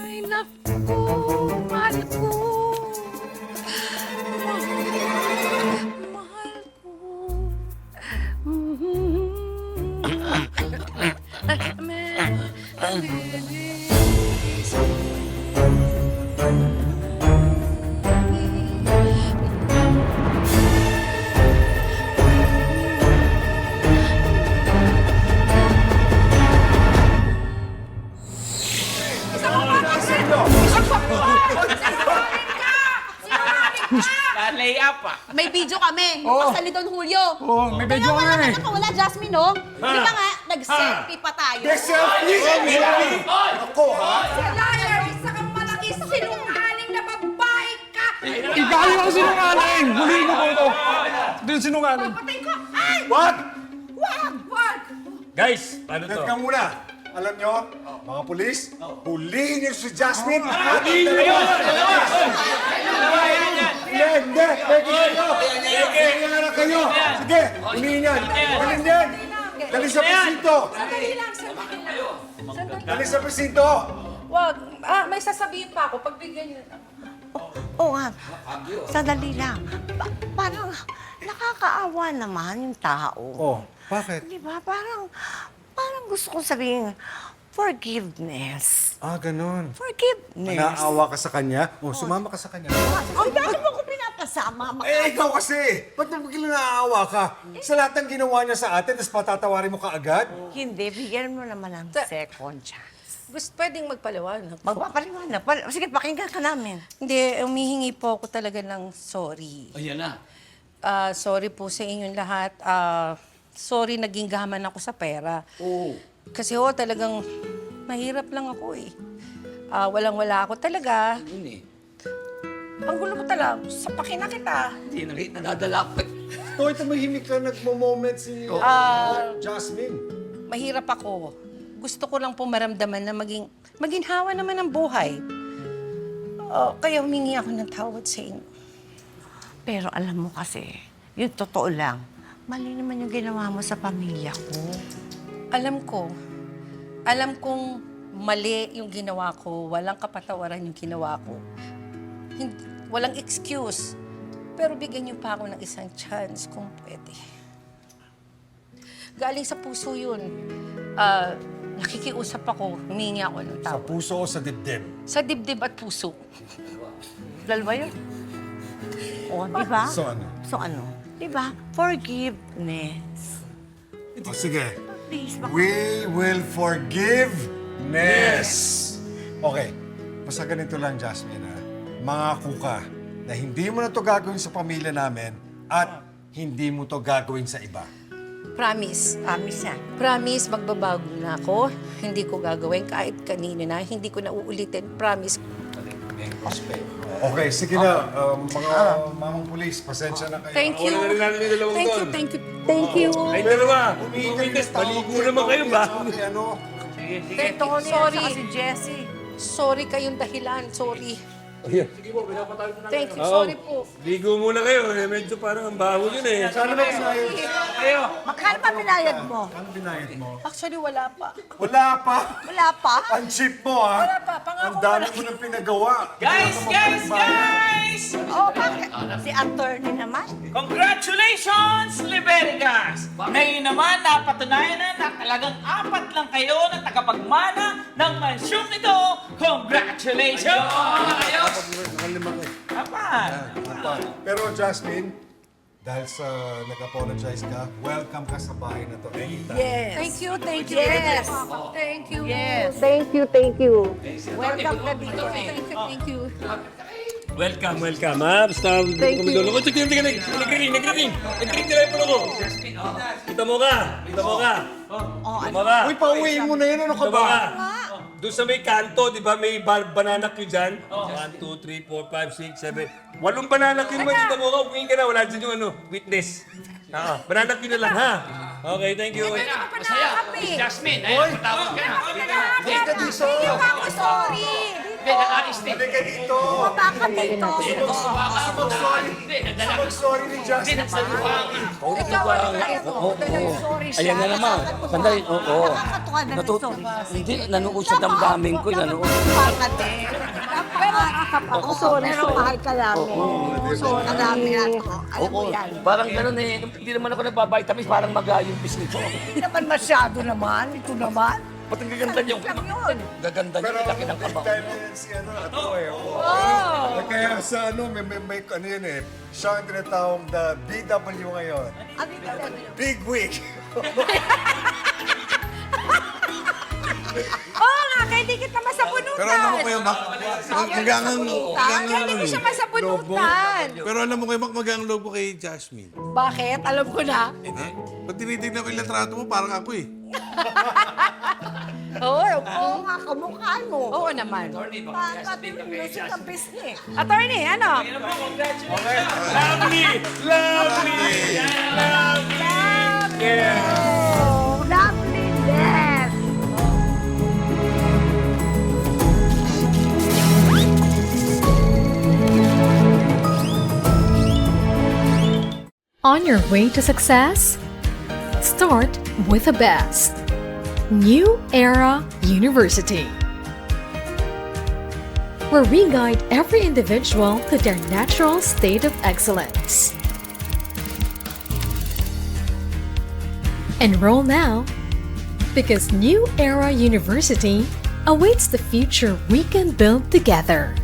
Speaker 5: Ay, naku, mahal ko. Mahal ko.
Speaker 3: Lay up ah.
Speaker 7: May video kami.
Speaker 3: Oo.
Speaker 7: Pasali doon, Julio.
Speaker 3: Oo, may video
Speaker 7: Kaya
Speaker 3: kami.
Speaker 7: wala ka wala, Jasmine, no? Di ba nga, nag-selfie pa tayo.
Speaker 2: Ako, ha?
Speaker 5: Liar! Isa kang malaki sinungaling na babae ka!
Speaker 10: Ikaw yung sinungaling! Huliin mo ko ito! Ito yung sinungaling.
Speaker 5: Papatay ko! Ay!
Speaker 2: What?
Speaker 5: Wag!
Speaker 8: Guys, paano to?
Speaker 2: Teka muna. Alam nyo, mga pulis, hulihin niyo si Jasmine.
Speaker 8: Hindi kayo!
Speaker 2: Hindi! Pwede kayo! Sige, hulihin yan! Hulihin yan! Dali sa presinto!
Speaker 5: Sandali lang, sandali lang.
Speaker 2: Dali sa presinto!
Speaker 5: Wag. May sasabihin pa ako. Pagbigyan niyo na.
Speaker 4: Oo nga. Sadali lang. Parang nakakaawa naman yung tao.
Speaker 2: Oh, bakit?
Speaker 4: Di ba? Parang gusto kong sabihin, forgiveness.
Speaker 2: Ah, ganun.
Speaker 4: Forgiveness.
Speaker 2: Naawa ka sa kanya? O, sumama ka sa kanya.
Speaker 4: Ay, bakit mo ko pinapasama?
Speaker 2: Ikaw kasi! Ba't biglang naaawa ka? Sa lahat ng ginawa niya sa atin, tapos patatawarin mo kaagad?
Speaker 4: Hindi, bigyan mo naman ng second chance.
Speaker 5: Pwedeng magpaliwanag.
Speaker 4: Magpapaliwanag. Sige, pakinggan ka namin.
Speaker 5: Hindi, humihingi po ako talaga ng sorry.
Speaker 1: Ayan na.
Speaker 5: Sorry po sa inyong lahat. Sorry, naging gaman ako sa pera.
Speaker 1: Oo.
Speaker 5: Kasi talagang mahirap lang ako eh. Walang-wala ako talaga.
Speaker 1: Yun eh.
Speaker 5: Ang gulo ko talaga. Sapakin na kita.
Speaker 1: Hindi nadadala ko.
Speaker 2: Ito, mahimik ka nagmo-moment si Jasmine.
Speaker 5: Mahirap ako. Gusto ko lang po maramdaman na maginhawa naman ang buhay. Kaya humingi ako ng tawad sa inyo.
Speaker 4: Pero alam mo kasi, yung totoo lang, mali naman yung ginawa mo sa pamilya ko.
Speaker 5: Alam kong mali yung ginawa ko. Walang kapatawaran yung ginawa ko. Walang excuse. Pero bigyan niyo pa ako ng isang chance kung pwede. Galing sa puso yun. Nakikiusap ako, humingi ako ng
Speaker 2: Sa
Speaker 5: tawad.
Speaker 2: puso o sa dibdib?
Speaker 5: Sa dibdib at puso.
Speaker 4: Dalawa yun. O, di ba?
Speaker 2: So ano?
Speaker 4: So ano? Di ba? Forgiveness.
Speaker 2: O sige.
Speaker 4: Please,
Speaker 2: We will forgiveness. Okay. Basta ganito lang, Jasmine, ha? Mangako ka na hindi mo na to gagawin sa pamilya namin at hindi mo to gagawin sa iba.
Speaker 5: Promise.
Speaker 4: Promise yan.
Speaker 5: Promise, magbabago na ako. Hindi ko gagawin kahit kanino na. Hindi ko na uulitin. Promise.
Speaker 2: Okay, sige na. Mga mamang pulis, pasensya na kayo.
Speaker 5: Thank you.
Speaker 8: Wala na natin yung dalawang
Speaker 5: Thank you,
Speaker 8: doon.
Speaker 5: thank you. Thank you.
Speaker 8: Ay, dalawa.
Speaker 2: Humingi
Speaker 8: Witness, maligo naman kayo ba?
Speaker 2: Ano?
Speaker 8: Sige, sige.
Speaker 5: Thank you.
Speaker 4: Tony
Speaker 5: Sorry.
Speaker 4: at saka si Jessie.
Speaker 5: Sorry kayong dahilan. Sorry.
Speaker 8: Ayan.
Speaker 5: Thank you,
Speaker 8: Oo.
Speaker 5: sorry po.
Speaker 8: Ligo muna kayo. Medyo parang ang baho yun eh.
Speaker 3: Kayo.
Speaker 4: Magkano pa binayad mo?
Speaker 2: Ano binayad mo?
Speaker 5: Actually, wala pa.
Speaker 2: Wala pa!
Speaker 4: Wala pa?
Speaker 2: Ang cheap mo, ha?
Speaker 5: Wala pa, pangako
Speaker 2: Ang dami mo nang pinagawa.
Speaker 3: Guys!
Speaker 4: Oh, bakit? Si attorney naman.
Speaker 3: Congratulations, Libericas! Ngayon naman, napatunayan na talagang apat lang kayo na tagapagmana ng mansyong ito. Congratulations! Apat!
Speaker 2: Pero Jasmine, dahil sa nag-apologize ka, welcome ka sa bahay na to.
Speaker 4: Yes.
Speaker 5: Thank you.
Speaker 4: Yes.
Speaker 5: Thank you.
Speaker 4: Yes.
Speaker 5: Thank you.
Speaker 4: Welcome ka dito.
Speaker 5: Thank you.
Speaker 8: Welcome, ha? Basta
Speaker 5: Thank
Speaker 8: kami
Speaker 5: you.
Speaker 8: doon. Sige, nagring telepono ko. Kita mo ka.
Speaker 2: Uy, pauwiin mo na yun. Ano ka ba?
Speaker 8: Doon sa may kanto, di ba, may banana queue dyan? 1, 2, 3, 4, 5, 6, 7. 8 banana queue naman. Kita mo ka, uwiin ka na. Wala dyan yung witness. Banana queue na lang, ha? Okay, thank you.
Speaker 5: Masaya.
Speaker 1: Jasmine, ayun, patawag ka na.
Speaker 2: Halika dito!
Speaker 4: Sorry.
Speaker 2: Halika dito!
Speaker 4: Bumaba ka dito.
Speaker 2: Mag-sorry ni Jasmine.
Speaker 1: Ayan na naman. Sandali, oo.
Speaker 4: Nakakatuwa na rin, sorry.
Speaker 1: Hindi, nanuod sa damdamin ko. Nanuod.
Speaker 4: Bakit eh? Pero mahal ka namin. Sorry. Marami na to. Alam mo yan.
Speaker 1: Parang gano'n eh. Hindi naman ako nagbabitamins, parang yung business ko.
Speaker 4: Hindi naman masyado naman. Ito naman.
Speaker 1: Ba't ang gaganda niyo?
Speaker 4: Lang yun.
Speaker 1: Gaganda niyo, laki ng kabaw.
Speaker 2: Dahil si ato eh. Kaya sa may ano yun eh. Siya ang tinatawag na BW ngayon.
Speaker 4: Ano yung
Speaker 2: Big Wig.
Speaker 5: Oo nga, kaya di kita masabunutan.
Speaker 6: Pero alam mo kayo, Mac,
Speaker 5: Kaya di ko siya masabunutan.
Speaker 6: Pero alam mo kayo, Mac, magang loob ko kay Jasmine.
Speaker 5: Bakit? Alam ko na.
Speaker 6: Pag tinitignan ko yung litrato mo, parang ako eh.
Speaker 4: Oo nga, kamukha mo.
Speaker 5: Oo naman.
Speaker 4: Bakit lusot ang business?
Speaker 5: Attorney, ano?
Speaker 8: Lovely!
Speaker 4: Oh, loveliness.
Speaker 12: On your way to success? Start with the best. New Era University, where we guide every individual to their natural state of excellence. Enroll now, because New Era University awaits the future we can build together.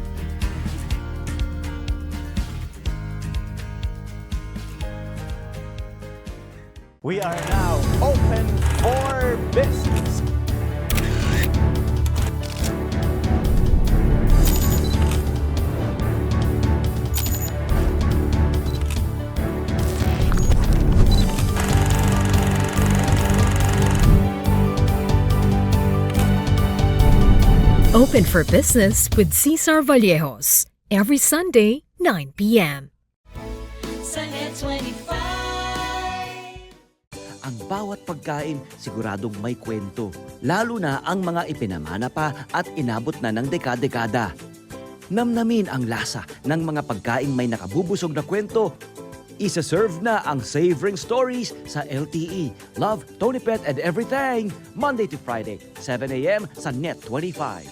Speaker 15: We are now open for business.
Speaker 12: Open for Business with Cesar Vallejos, every Sunday, 9 p.m.
Speaker 13: Ang bawat pagkain siguradong may kwento, lalo na ang mga ipinamana pa at inabot na ng dekada-dekada. Namnamin ang lasa ng mga pagkaing may nakabubusog na kwento. Isa-serve na ang Savoring Stories sa LTE. Love, Tony Pet and Everything. Monday to Friday, 7 a.m. sa Net 25.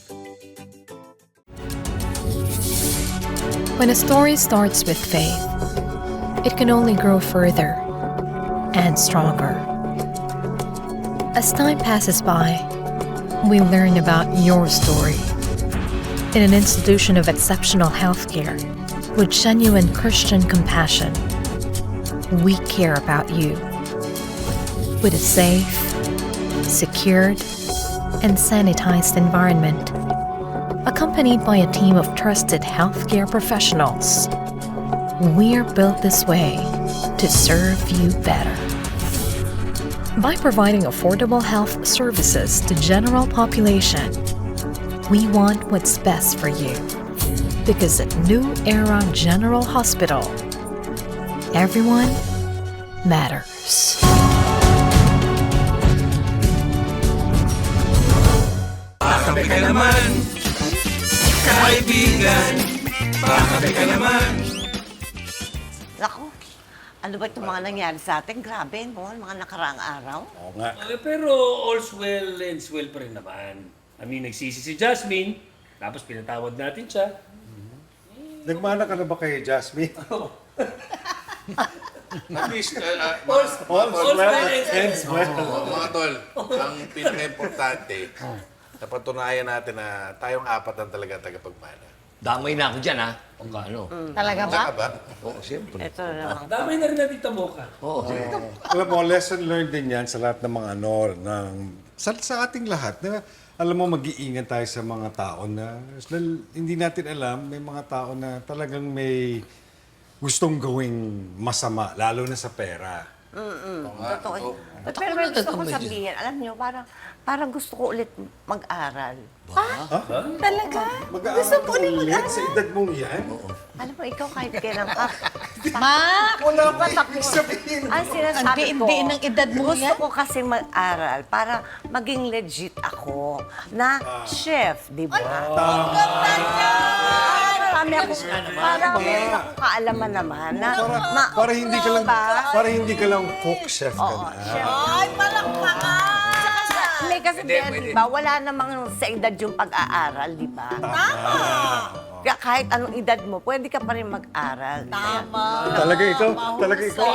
Speaker 12: When a story starts with faith, it can only grow further and stronger. As time passes by, we learn about your story. In an institution of exceptional healthcare, with genuine Christian compassion, we care about you. With a safe, secured, and sanitized environment, accompanied by a team of trusted healthcare professionals, we're built this way to serve you better. By providing affordable health services to general population, we want what's best for you. Because at New Era General Hospital, everyone matters.
Speaker 6: Kami ka naman, kaibigan.
Speaker 9: Pakabe ka naman.
Speaker 4: Naku, ano ba itong mga nangyari sa atin? Grabe, no? Mga nakaraang araw.
Speaker 8: Oo nga. Pero all's well ends well pa rin naman. I mean, nagsisi si Jasmine, tapos pinatawad natin siya.
Speaker 2: Nagmana ka na ba kay Jasmine?
Speaker 6: At least,
Speaker 8: All's well ends well.
Speaker 6: mga tol, ang pinaka-importante, napatunayan natin na tayong apat ang talaga tagapagmana.
Speaker 1: Damay na ako dyan, ha? Kung ano.
Speaker 4: Talaga ba?
Speaker 6: Saka ba?
Speaker 1: Oo, siyempre.
Speaker 4: Ito na naman.
Speaker 8: Damay na rin natin tamoka.
Speaker 1: Oo.
Speaker 2: Alam mo, lesson learned din yan sa lahat ng mga sa ating lahat na alam mo, mag-iingat tayo sa mga tao na hindi natin alam, may mga tao na talagang may gustong gawing masama, lalo na sa pera.
Speaker 4: Totoo. Pero may gusto ko sabihin, alam nyo, parang gusto ko ulit mag-aral. Talaga? Gusto ko ulit mag-aral.
Speaker 2: Sa edad mong yan?
Speaker 4: Alam mo, ikaw kahit kailan ka.
Speaker 2: Wala pa tapos sabihin.
Speaker 4: Ang sinasabi ko,
Speaker 5: Ang ng edad mo
Speaker 4: gusto ko kasi mag-aral para maging legit ako na chef, di ba? Marami ako, parang meron akong kaalaman naman na
Speaker 2: Para hindi ka lang cook chef ka na.
Speaker 4: Ay, Hindi kasi di ba, wala namang sa edad yung pag-aaral, di ba? Kaya kahit anong edad mo, pwede ka pa rin mag-aral.
Speaker 2: Talaga ikaw,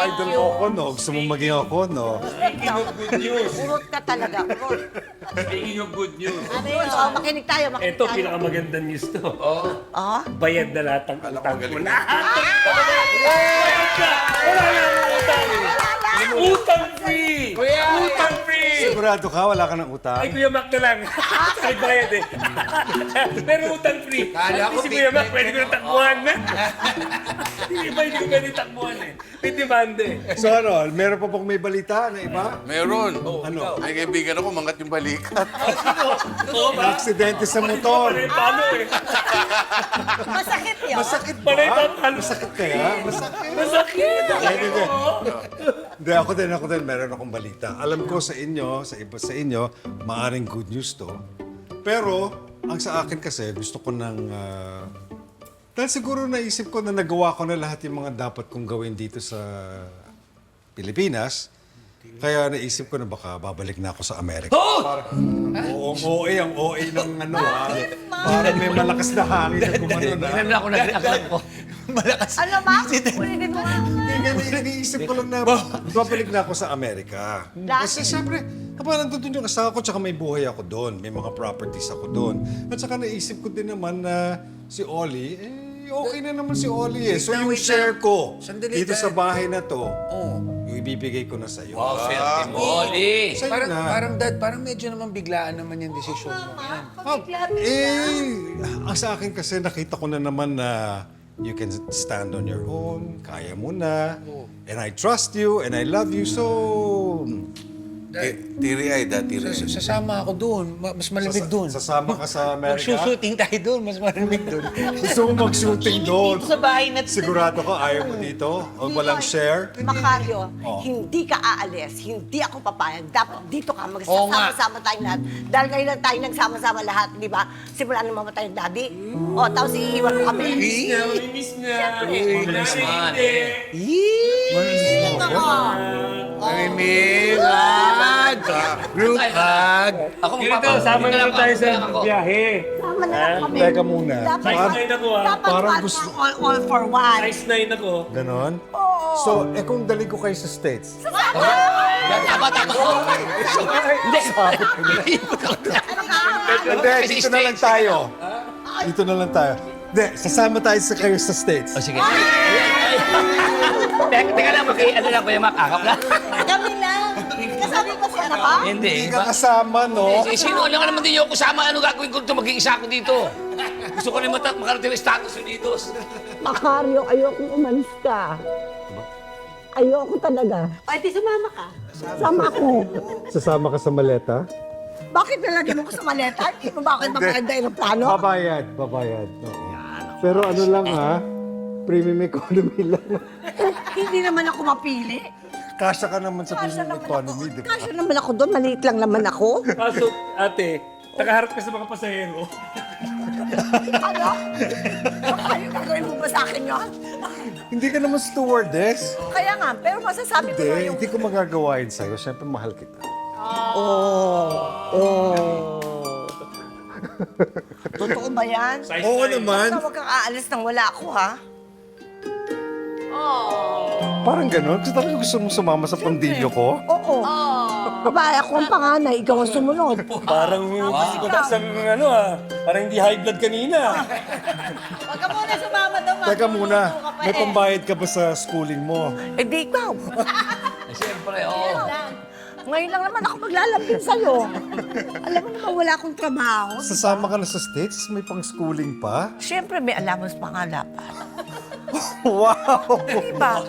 Speaker 2: idol mo ako, no? Gusto mong maging ako, no?
Speaker 8: Speaking of good news.
Speaker 4: Urot ka talaga, urot.
Speaker 8: Speaking of good news.
Speaker 4: So, makinig tayo.
Speaker 8: Ito, pinakamagandang news to. Bayad na lahat ang utang mo. Wala na ang utang. Utang free! Utang free!
Speaker 2: Sigurado ka, wala ka ng utang?
Speaker 8: Ay, Kuya Mac na lang. Kahit bayad eh. Pero utang free. Si Kuya Mac, pwede ko na takbuhan na. Hindi ko pwede takbuhan eh. May demand eh.
Speaker 2: So ano, meron pa pong may balita na iba?
Speaker 6: Meron.
Speaker 2: Ano?
Speaker 6: May kaibigan ako, mangat yung balikat.
Speaker 8: Oo ba?
Speaker 2: Aksidente sa motor.
Speaker 8: Paano eh?
Speaker 4: Masakit yun.
Speaker 2: Masakit ba? Masakit kaya?
Speaker 8: Masakit!
Speaker 2: Hindi, ako din, meron akong balita. Alam ko sa inyo, sa iba sa inyo, maaring good news to. Pero, ang sa akin kasi, gusto ko dahil siguro naisip ko na nagawa ko na lahat yung mga dapat kong gawin dito sa Pilipinas. Kaya naisip ko na baka babalik na ako sa Amerika. Oo, ang OA ng ano Parang may malakas na hangin na gumano na.
Speaker 1: Ilan na ako nag-react ko.
Speaker 4: Ano ba? Ulitin mo nga.
Speaker 2: Iniisip ko lang na babalik na ako sa Amerika. Kasi siyempre, kapag nandun yung asawa ko, tsaka may buhay ako doon. May mga properties ako doon. At saka naisip ko din naman na si Oli, okay na naman si Oli eh. So yung share ko dito sa bahay na to, yung ibibigay ko na sa'yo.
Speaker 1: Wow, swerte mo, Oli.
Speaker 2: Sa'yo na.
Speaker 9: Parang medyo naman biglaan naman yung desisyon mo yan.
Speaker 2: Ang sa akin kasi nakita ko na naman na you can stand on your own, kaya mo na, and I trust you, and I love you, so...
Speaker 6: Tiri-ay, tiri-ay.
Speaker 9: Sasama ako doon. Mas malamig doon.
Speaker 2: Sasama ka sa Amerika?
Speaker 9: Magsushooting tayo doon. Mas malamig doon.
Speaker 2: Gusto mo mag-shooting doon?
Speaker 9: Dito sa bahay na...
Speaker 2: Sigurado ko, ayaw mo dito? O walang share?
Speaker 4: Macario, hindi ka aalis. Hindi ako papayag. Dapat dito ka. Magsasama-sama tayong lahat. Dahil ngayon lang tayo nagsama-sama lahat, di ba? Simula nang mamatay ang daddy. O, tapos iiwan mo kami.
Speaker 8: Miss na. Miss na.
Speaker 9: Group hug!
Speaker 1: Ako
Speaker 8: Sama na lang tayo sa biyahe.
Speaker 4: Sama na lang kami.
Speaker 2: Teka muna.
Speaker 8: Size 9 ako
Speaker 4: Dapat
Speaker 2: Parang
Speaker 4: gusto... all for one.
Speaker 8: Size 9 ako.
Speaker 2: Ganon? So, kung dali ko kayo sa States?
Speaker 1: Tama. Hindi.
Speaker 2: Hindi, dito na lang tayo. Dito na lang tayo. Hindi, sasama tayo sa kayo sa States.
Speaker 1: O, sige. Teka lang, ano lang, Kuya Mac, akap lang.
Speaker 4: Kami lang. Kasabi ko si anak ko.
Speaker 1: Hindi.
Speaker 2: Hindi ka kasama, no?
Speaker 1: Sino? Alam ka naman din yung kusama. Ano gagawin ko dito? Maging isa ako dito. Gusto ko rin makarating ng Estados Unidos.
Speaker 4: Macario, ayokong umalis ka. Ayoko talaga. Pwede sumama ka. Sama ako.
Speaker 2: Sasama ka sa maleta?
Speaker 4: Bakit nalagyan mo ko sa maleta? Hindi mo ba ako maganda yung plano?
Speaker 2: Babayad. No. Pero ano lang premium economy lang.
Speaker 4: Hindi naman ako mapili.
Speaker 2: Kasya ka naman sa premium economy, di ba?
Speaker 4: Kasya naman ako doon. Maliit lang naman ako.
Speaker 8: Kaso, ate, nakaharap ka sa mga pasahero.
Speaker 4: Ano? Ano gagawin mo ba sa akin yun?
Speaker 2: Hindi ka naman stewardess.
Speaker 4: Kaya nga, pero masasabi ko na yung...
Speaker 2: Hindi ko magagawa yun sa'yo. Siyempre, mahal kita.
Speaker 4: Totoo ba yan?
Speaker 2: Oo naman.
Speaker 4: Basta huwag kang aalis nang wala ako, ha?
Speaker 2: Parang gano'n. Kasi talaga gusto mong sumama sa pandilyo ko?
Speaker 4: Oo. Babae ako ang panganay, ikaw ang sumunod.
Speaker 8: Parang parang hindi high blood kanina.
Speaker 11: Huwag ka muna sumama doon.
Speaker 2: Teka muna, may pambayad ka ba sa schooling mo?
Speaker 4: Eh di ikaw.
Speaker 1: Siyempre, oo.
Speaker 4: Ngayon lang naman ako maglalapit sa'yo. Alam mo naman wala akong trabaho.
Speaker 2: Sasama ka na sa States, may pang-schooling pa?
Speaker 4: Siyempre may allowance pa nga dapat.
Speaker 2: Wow!
Speaker 4: Diba?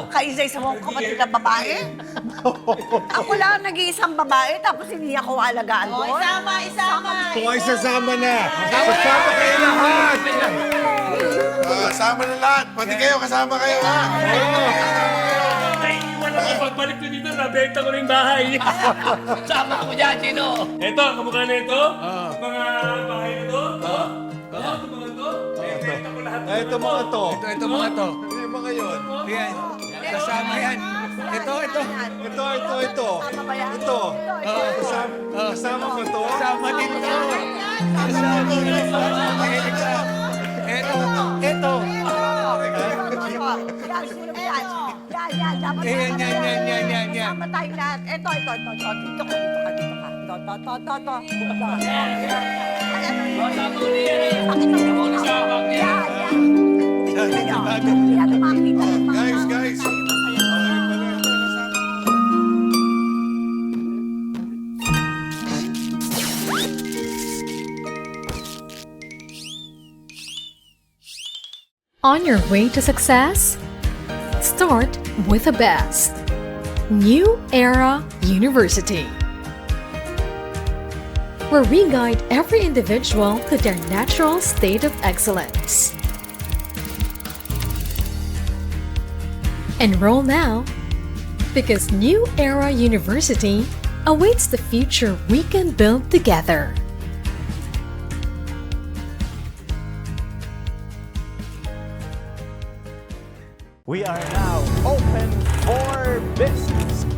Speaker 4: Kaisa-isa mo akong kapatid na babae. Ako lang nag-iisang babae, tapos hindi ako alagaan doon.
Speaker 11: Isama.
Speaker 2: Kung ay sasama na, sasama kayo lahat!
Speaker 6: Kasama na lahat. Pati kayo, kasama kayo ha.
Speaker 8: Naiiwan ako. Pagbalik ko dito, nabenta ko na yung bahay.
Speaker 1: Sama ko dyan, Chino.
Speaker 8: Ito, kamukha na ito. Mga bahay na to. Ito, mga to. Benta ko lahat.
Speaker 2: Ito mga to.
Speaker 9: Ito mga to.
Speaker 2: Ano yung mga yun?
Speaker 9: Yan. Kasama yan. Ito.
Speaker 2: Ito.
Speaker 4: Tama ba yan?
Speaker 2: Ito. Kasama mo to?
Speaker 9: Kasama din to. Kasama din to. Ito.
Speaker 4: Yan, sino ba yan? Yan, dapat
Speaker 9: Yan.
Speaker 4: sama tayong lahat. Ito. Dito ka. To.
Speaker 2: Guys.
Speaker 12: On your way to success? Start with the best. New Era University, where we guide every individual to their natural state of excellence. Enroll now, because New Era University awaits the future we can build together.
Speaker 15: We are now open for business.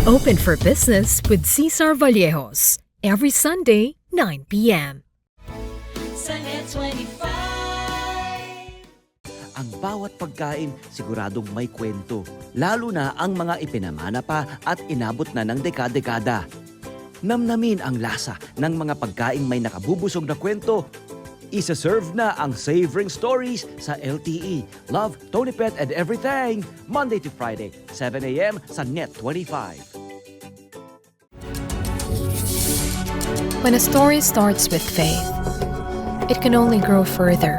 Speaker 12: Open for business with Cesar Vallejos every Sunday, 9 p.m.
Speaker 13: Ang bawat pagkain siguradong may kwento, lalo na ang mga ipinamana pa at inabot na ng dekada-dekada. Namnamin ang lasa ng mga pagkaing may nakabubusog na kwento. Isa-serve na ang Savoring Stories sa LTE. Love, Tony Pet and Everything. Monday to Friday, 7 a.m. sa Net 25.
Speaker 12: When a story starts with faith, it can only grow further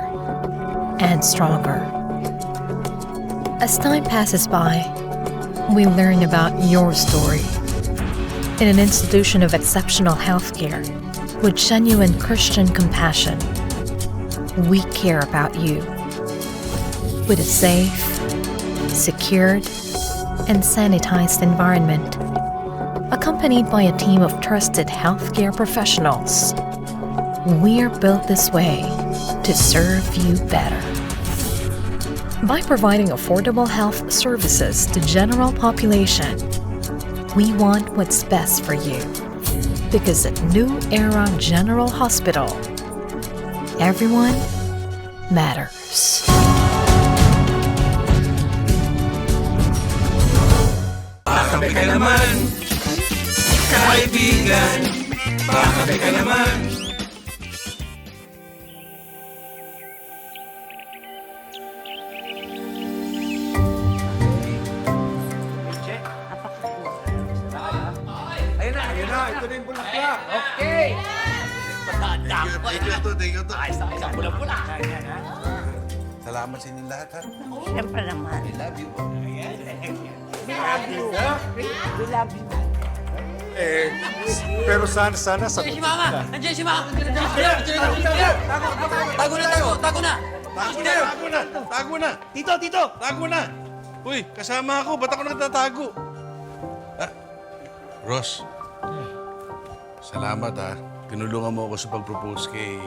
Speaker 12: and stronger. As time passes by, we learn about your story. In an institution of exceptional healthcare, with genuine Christian compassion, we care about you. With a safe, secured, and sanitized environment, accompanied by a team of trusted healthcare professionals, we're built this way to serve you better. By providing affordable health services to general population, we want what's best for you. Because at New Era General Hospital, everyone matters.
Speaker 9: Pakabe ka naman, kaibigan. Pakabe ka naman.
Speaker 2: Ayun na. Ito na yung bulaklak.
Speaker 1: Okay.
Speaker 6: Thank you.
Speaker 1: Ayos ang pula-pula.
Speaker 6: Salamat sa inyo lahat ha.
Speaker 4: Siyempre naman.
Speaker 6: I love you.
Speaker 4: We love you. We love you.
Speaker 2: Pero sana sagot
Speaker 3: Si Mama!
Speaker 2: ka.
Speaker 3: Andiyan si Mama!
Speaker 6: Tago na tayo! Tago na! Tago na! Tito! Tago na! Uy, kasama ako. Ba't ako nagtatago? Ah, Ross. Salamat ha. Tinulungan mo ako sa pag-propose kay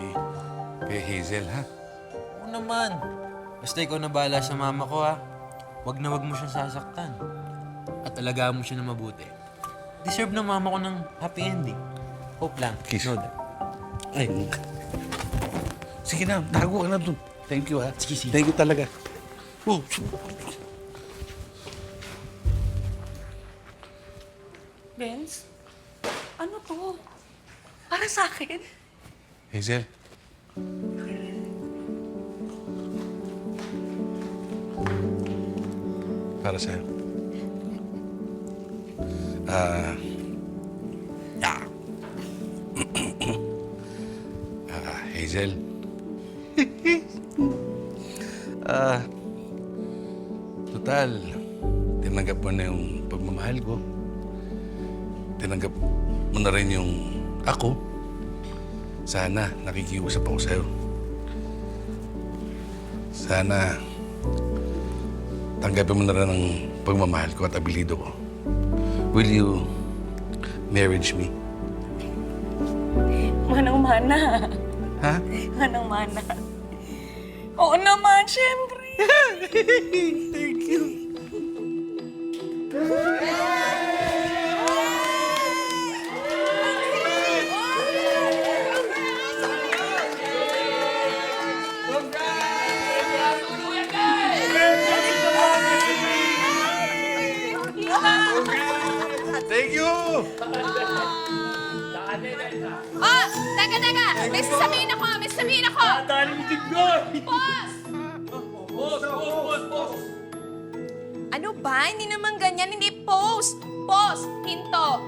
Speaker 6: Hazel ha.
Speaker 10: Oo naman. Basta ikaw na bahala sa mama ko, ha? Wag na wag mo siyang sasaktan. At alagaan mo siya na mabuti. Deserve ng mama ko ng happy ending. Hope lang.
Speaker 6: Kiss.
Speaker 10: Know that.
Speaker 6: Ay. Sige na, tago ka na dun. Thank you ha. Thank you talaga. Oh.
Speaker 11: Benz? Ano to? Para sa akin?
Speaker 6: Hazel. Para sa'yo. Hazel. Total, tinanggap mo na yung pagmamahal ko. Tinanggap mo na rin yung ako. Sana nakikiusap ako sa'yo. Sana tanggapin mo na rin ang pagmamahal ko at abilido ko. Will you marriage me?
Speaker 11: Manang-mana.
Speaker 6: Ha?
Speaker 11: Manang-mana. Oo naman, syempre.
Speaker 6: Thank you. Thank you!
Speaker 11: Oh, teka. May sasabihin ako.
Speaker 8: Dali mo tignan!
Speaker 11: Boss!
Speaker 8: Boss!
Speaker 11: Ano ba? Hindi naman ganyan. Hindi post. Post. Hinto.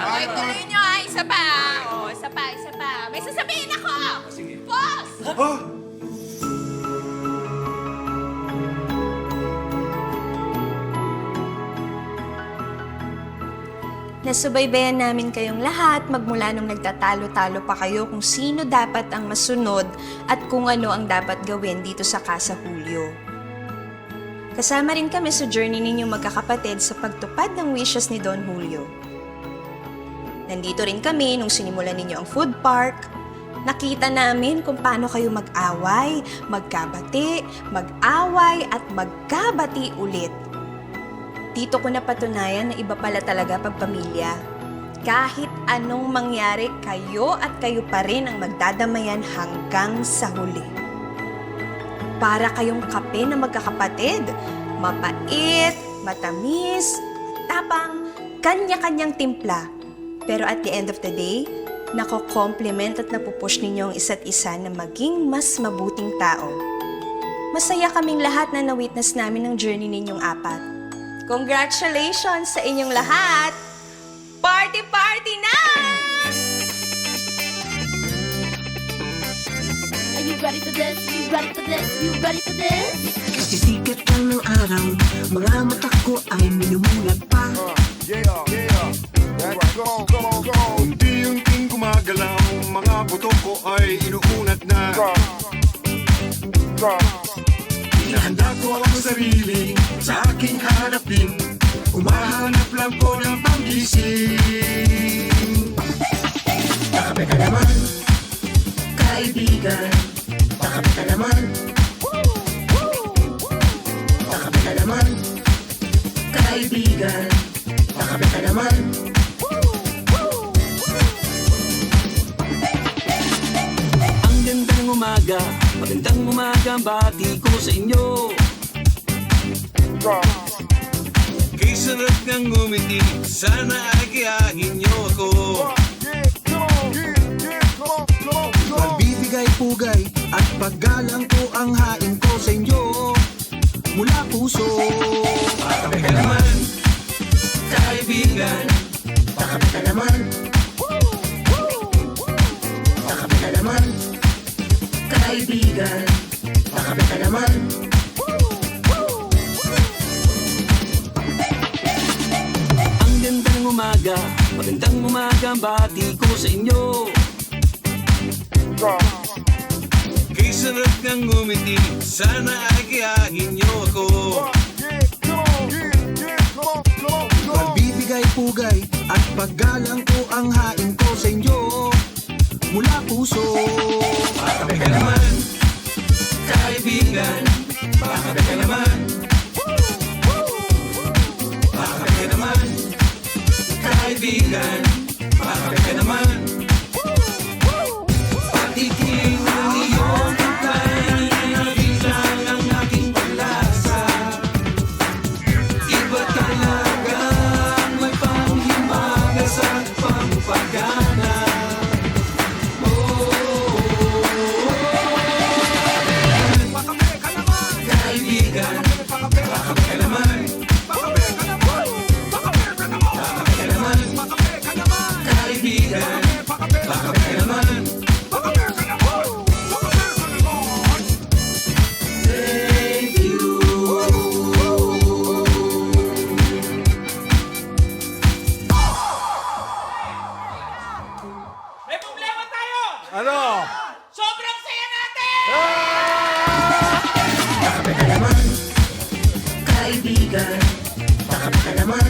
Speaker 11: Okay, tuloy nyo ha. Isa pa. Oh, isa pa. May sasabihin ako. Boss! Nasubaybayan namin kayong lahat magmula nung nagtatalo-talo pa kayo kung sino dapat ang masunod at kung ano ang dapat gawin dito sa Casa Julio. Kasama rin kami sa journey ninyong magkakapatid sa pagtupad ng wishes ni Don Julio. Nandito rin kami nung sinimulan ninyo ang food park. Nakita namin kung paano kayo mag-away, magkabati, mag-away at magkabati ulit. Dito ko napatunayan na iba pala talaga pagpamilya. Kahit anong mangyari, kayo at kayo pa rin ang magdadamayan hanggang sa huli. Para kayong kape na magkakapatid. Mapait, matamis, tapang, kanya-kanyang timpla. Pero at the end of the day, nako-compliment at napupush ninyo ang isa't isa na maging mas mabuting tao. Masaya kaming lahat na na-witness namin ang journey ninyong apat. Congratulations sa inyong lahat! Party na!
Speaker 7: Are you ready for this? You ready for this? You ready for this?
Speaker 18: Sisikat lang ng araw, mga mata ko ay minumulat pa.
Speaker 2: Unti-unting gumagalaw, mga buto ko ay inuunat na. Hinahanda ko ang sarili sa aking hanapin. Umahanap lang ko ng panggising. Takape ka naman, kaibigan. Takape ka naman. Takape ka naman, kaibigan. Takape ka naman.
Speaker 18: Ang gandang umaga, magandang umaga ang bati ko sa inyo.
Speaker 6: Kay sarap ng ngumiti, sana ay kayahin niyo ako.
Speaker 18: Pagbibigay pugay at paggalang ko ang hain ko sa inyo. Mula puso.
Speaker 6: Takape ka naman, kaibigan.
Speaker 18: Takape ka naman. Takape ka naman, kaibigan. Takape ka naman. Ang ganda ng umaga, umaga. Magandang umaga ang bati ko sa inyo. Kay sarap ng ngumiti, sana ay kayahin niyo ako. Pagbibigay pugay at paggalang ko ang hain ko sa inyo. Mula puso. Baka ka naman, kaibigan. Baka ka naman. Baka ka naman, kaibigan. Baka ka naman. Patikin ang iyong pagkain, nabiglang ang aking panlasa. Iba talaga may panghimagas at pampagana. Kaibigan, baka ka naman. Baka ka naman. Kaibigan, baka ka naman. Thank you.
Speaker 3: May problema tayo!
Speaker 2: Ano?
Speaker 3: Sobrang saya natin!
Speaker 18: Baka ka naman. Kaibigan, baka ka naman.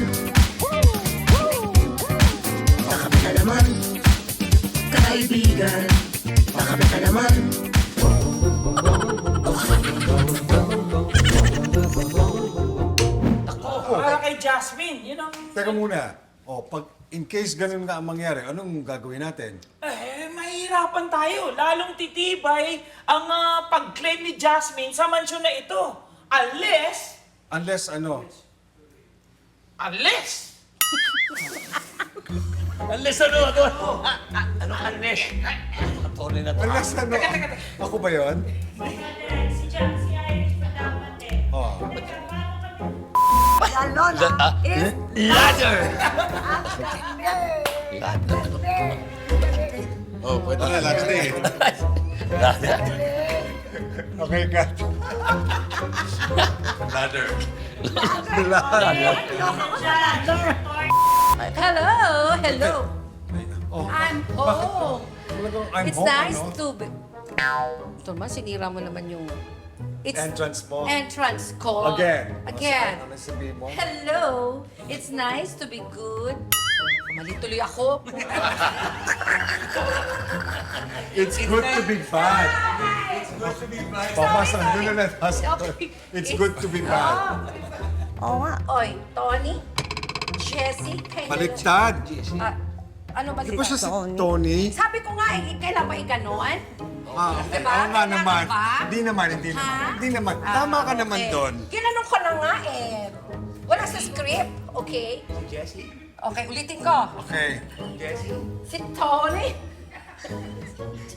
Speaker 18: Baka ka naman. Kaibigan, baka ka naman.
Speaker 3: Para kay Jasmine, yun ang...
Speaker 2: Teka muna. O, pag in case ganun nga ang mangyari, anong gagawin natin?
Speaker 3: Mahirapan tayo. Lalong titibay ang pag-claim ni Jasmine sa mansyon na ito. Unless...
Speaker 2: Unless ano?
Speaker 3: Unless...
Speaker 1: Unless ano? Ano unless? Attorney na to.
Speaker 2: Unless ano? Ako ba yun?
Speaker 7: Si Jaxie Irish pa dapat eh.
Speaker 2: Oh.
Speaker 4: Lola is
Speaker 1: Ladder!
Speaker 6: Oh, pwede na, last day.
Speaker 1: Ladder.
Speaker 2: Okay, cut.
Speaker 6: Ladder.
Speaker 5: Hello! Hello!
Speaker 2: Oh,
Speaker 5: I'm home!
Speaker 2: I'm
Speaker 5: It's
Speaker 2: home,
Speaker 5: nice
Speaker 2: ano?
Speaker 5: to be... Ito naman, sinira mo naman yung...
Speaker 2: Entrance mo.
Speaker 5: Entrance ko.
Speaker 2: Again.
Speaker 5: Again.
Speaker 2: Ano sabihin mo?
Speaker 5: Hello! It's nice to be good. Mali tuloy ako.
Speaker 2: It's good to be bad. Papasok, doon na napasok. It's good to be bad.
Speaker 4: Oo nga.
Speaker 5: Oy, Tony, Jessie, kayo.
Speaker 2: Baliktad.
Speaker 5: Ano ba
Speaker 2: Di ba siya si Tony?
Speaker 5: Sabi ko nga, kailan ba ganon? Diba?
Speaker 2: Oo nga
Speaker 5: Kailangan
Speaker 2: naman.
Speaker 5: ba?
Speaker 2: Hindi naman. Hindi naman. Tama ka naman
Speaker 5: okay.
Speaker 2: doon.
Speaker 5: Ginanong ko na nga eh. Wala sa script, okay?
Speaker 1: Jessie?
Speaker 5: Okay, ulitin ko.
Speaker 2: Okay.
Speaker 1: Jessie?
Speaker 5: Si Tony.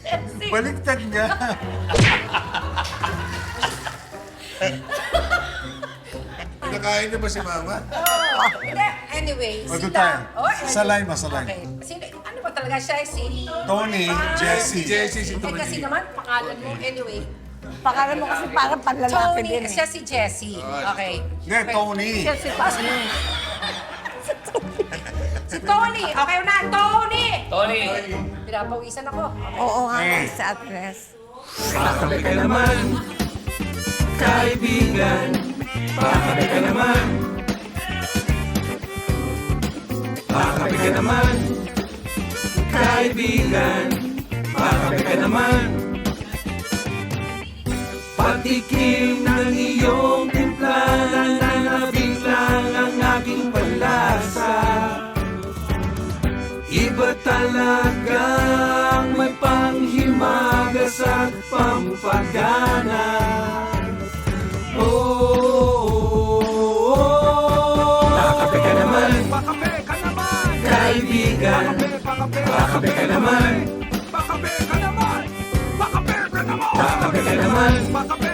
Speaker 5: Jessie.
Speaker 2: Baliktad nga.
Speaker 6: Pinakain niyo ba si Mama?
Speaker 5: Hindi, anyway,
Speaker 2: O,
Speaker 5: sit
Speaker 2: doon tayo.
Speaker 5: down. Oh,
Speaker 2: Sa line mo, sa line.
Speaker 5: Okay. Ano ba talaga siya? Si...
Speaker 2: Tony, Jessie.
Speaker 6: Jessie, si
Speaker 5: Eh,
Speaker 6: Tony.
Speaker 5: kasi naman, pangalan mo, anyway.
Speaker 4: Pangalan mo kasi parang panlalaki
Speaker 5: Tony,
Speaker 4: din eh.
Speaker 5: siya si Jessie. Okay.
Speaker 2: Hindi, Tony.
Speaker 5: Siya si Si Tony. Okay na, Tony!
Speaker 1: Tony!
Speaker 5: Pinapawisan ako.
Speaker 4: Oo nga, sa actress.
Speaker 18: Baka ka naman. Kaibigan, baka ka naman. Baka ka naman. Kaibigan, baka ka naman. Patikim ng iyong timpla, nananabig lang ang aking panlasa. Iba talagang may panghimagas at pampagana. Baka ka naman. Kaibigan, baka ka naman. Baka ka naman.